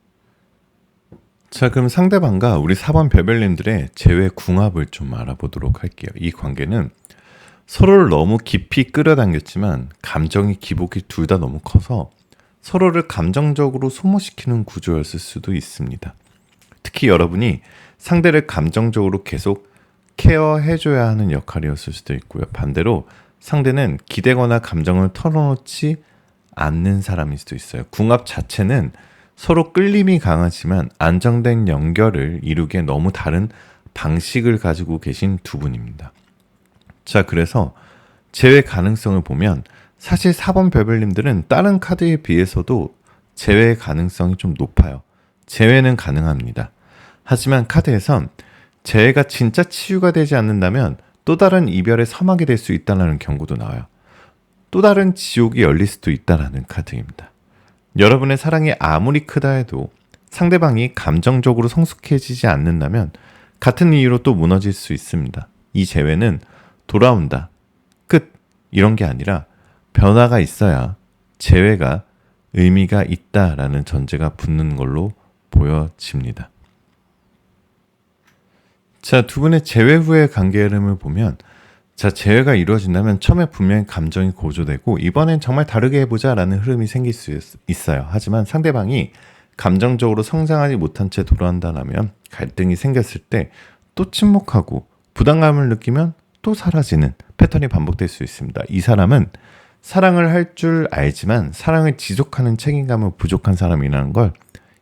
자, 그럼 상대방과 우리 4번 별별님들의 재회 궁합을 좀 알아보도록 할게요. 이 관계는 서로를 너무 깊이 끌어당겼지만 감정이 기복이 둘 다 너무 커서 서로를 감정적으로 소모시키는 구조였을 수도 있습니다. 특히 여러분이 상대를 감정적으로 계속 케어해줘야 하는 역할이었을 수도 있고요. 반대로 상대는 기대거나 감정을 털어놓지 않는 사람일 수도 있어요. 궁합 자체는 서로 끌림이 강하지만 안정된 연결을 이루기에 너무 다른 방식을 가지고 계신 두 분입니다. 자, 그래서 재회 가능성을 보면 사실 4번 별별님들은 다른 카드에 비해서도 재회 가능성이 좀 높아요. 재회는 가능합니다. 하지만 카드에선 재회가 진짜 치유가 되지 않는다면 또 다른 이별의 서막이 될 수 있다는 경고도 나와요. 또 다른 지옥이 열릴 수도 있다는 카드입니다. 여러분의 사랑이 아무리 크다 해도 상대방이 감정적으로 성숙해지지 않는다면 같은 이유로 또 무너질 수 있습니다. 이 재회는 돌아온다, 끝, 이런 게 아니라 변화가 있어야 재회가 의미가 있다라는 전제가 붙는 걸로 보여집니다. 자, 두 분의 재회 후의 관계 흐름을 보면, 자, 재회가 이루어진다면 처음에 분명히 감정이 고조되고 이번엔 정말 다르게 해보자라는 흐름이 생길 수 있어요. 하지만 상대방이 감정적으로 성장하지 못한 채 돌아온다면 갈등이 생겼을 때 또 침묵하고 부담감을 느끼면 또 사라지는 패턴이 반복될 수 있습니다. 이 사람은 사랑을 할 줄 알지만 사랑을 지속하는 책임감은 부족한 사람이라는 걸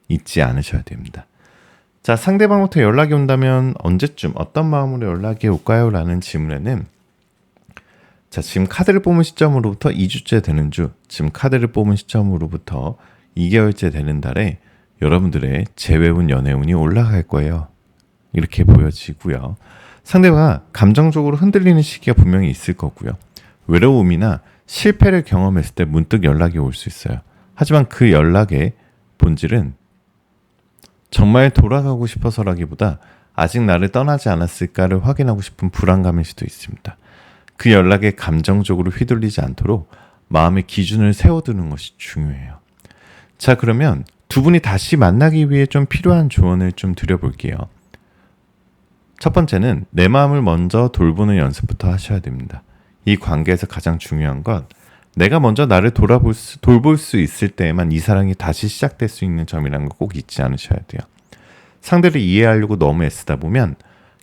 잊지 않으셔야 됩니다. 자, 상대방부터 연락이 온다면 언제쯤 어떤 마음으로 연락이 올까요? 라는 질문에는, 자, 지금 카드를 뽑은 시점으로부터 2주째 되는 주, 지금 카드를 뽑은 시점으로부터 2개월째 되는 달에 여러분들의 재회운 연애운이 올라갈 거예요. 이렇게 보여지고요. 상대가 감정적으로 흔들리는 시기가 분명히 있을 거고요. 외로움이나 실패를 경험했을 때 문득 연락이 올 수 있어요. 하지만 그 연락의 본질은 정말 돌아가고 싶어서라기보다 아직 나를 떠나지 않았을까를 확인하고 싶은 불안감일 수도 있습니다. 그 연락에 감정적으로 휘둘리지 않도록 마음의 기준을 세워두는 것이 중요해요. 자, 그러면 두 분이 다시 만나기 위해 좀 필요한 조언을 좀 드려볼게요. 첫 번째는 내 마음을 먼저 돌보는 연습부터 하셔야 됩니다. 이 관계에서 가장 중요한 건 내가 먼저 나를 돌볼 수 있을 때에만 이 사랑이 다시 시작될 수 있는 점이라는 거 꼭 잊지 않으셔야 돼요. 상대를 이해하려고 너무 애쓰다 보면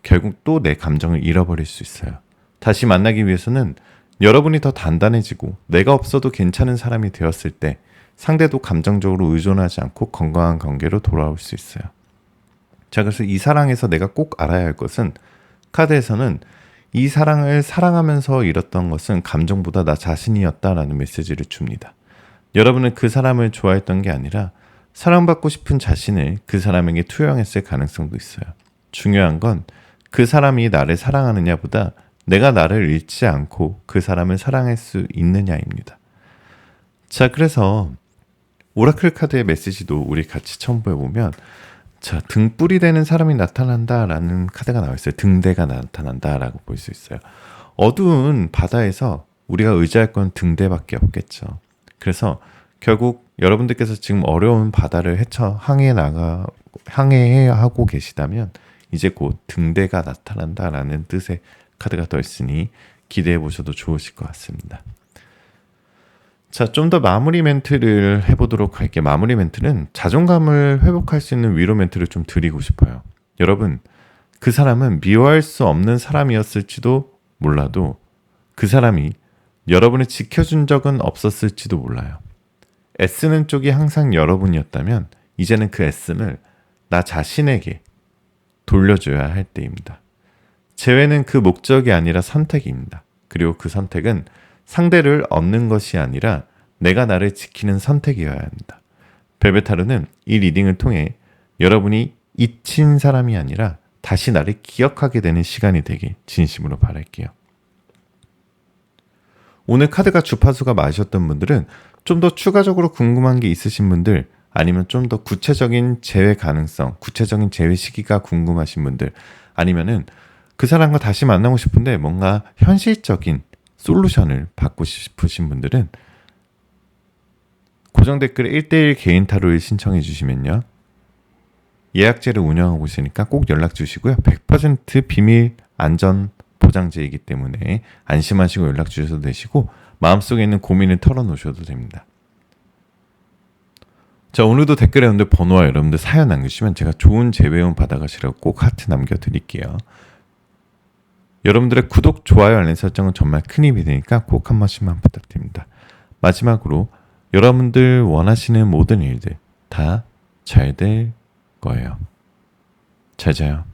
결국 또 내 감정을 잃어버릴 수 있어요. 다시 만나기 위해서는 여러분이 더 단단해지고 내가 없어도 괜찮은 사람이 되었을 때 상대도 감정적으로 의존하지 않고 건강한 관계로 돌아올 수 있어요. 자, 그래서 이 사랑에서 내가 꼭 알아야 할 것은, 카드에서는 이 사랑을 사랑하면서 잃었던 것은 감정보다 나 자신이었다라는 메시지를 줍니다. 여러분은 그 사람을 좋아했던 게 아니라 사랑받고 싶은 자신을 그 사람에게 투영했을 가능성도 있어요. 중요한 건 그 사람이 나를 사랑하느냐보다 내가 나를 잃지 않고 그 사람을 사랑할 수 있느냐입니다. 자, 그래서 오라클 카드의 메시지도 우리 같이 첨부해보면, 자, 등불이 되는 사람이 나타난다라는 카드가 나와 있어요. 등대가 나타난다라고 볼 수 있어요. 어두운 바다에서 우리가 의지할 건 등대밖에 없겠죠. 그래서 결국 여러분들께서 지금 어려운 바다를 항해해야 하고 계시다면 이제 곧 등대가 나타난다라는 뜻의 카드가 떠 있으니 기대해 보셔도 좋으실 것 같습니다. 자, 좀 더 마무리 멘트를 해보도록 할게요. 마무리 멘트는 자존감을 회복할 수 있는 위로 멘트를 좀 드리고 싶어요. 여러분, 그 사람은 미워할 수 없는 사람이었을지도 몰라도 그 사람이 여러분을 지켜준 적은 없었을지도 몰라요. 애쓰는 쪽이 항상 여러분이었다면 이제는 그 애씀을 나 자신에게 돌려줘야 할 때입니다. 재회는 그 목적이 아니라 선택입니다. 그리고 그 선택은 상대를 얻는 것이 아니라 내가 나를 지키는 선택이어야 합니다. 벨벳타로는 이 리딩을 통해 여러분이 잊힌 사람이 아니라 다시 나를 기억하게 되는 시간이 되길 진심으로 바랄게요. 오늘 카드가 주파수가 맞으셨던 분들은 좀 더 추가적으로 궁금한 게 있으신 분들, 아니면 좀 더 구체적인 재회 가능성, 구체적인 재회 시기가 궁금하신 분들, 아니면은 그 사람과 다시 만나고 싶은데 뭔가 현실적인 솔루션을 받고 싶으신 분들은 고정 댓글에 1:1 개인 타로를 신청해 주시면요, 예약제를 운영하고 있으니까 꼭 연락 주시고요. 100% 비밀 안전 보장제이기 때문에 안심하시고 연락 주셔도 되시고 마음속에 있는 고민을 털어놓으셔도 됩니다. 자, 오늘도 댓글에 여러분들 번호와 여러분들 사연 남겨주시면 제가 좋은 재회운 받아가시라고 꼭 하트 남겨드릴게요. 여러분들의 구독, 좋아요, 알림 설정은 정말 큰 힘이 되니까 꼭 한 번씩만 부탁드립니다. 마지막으로 여러분들 원하시는 모든 일들 다 잘 될 거예요. 잘 자요.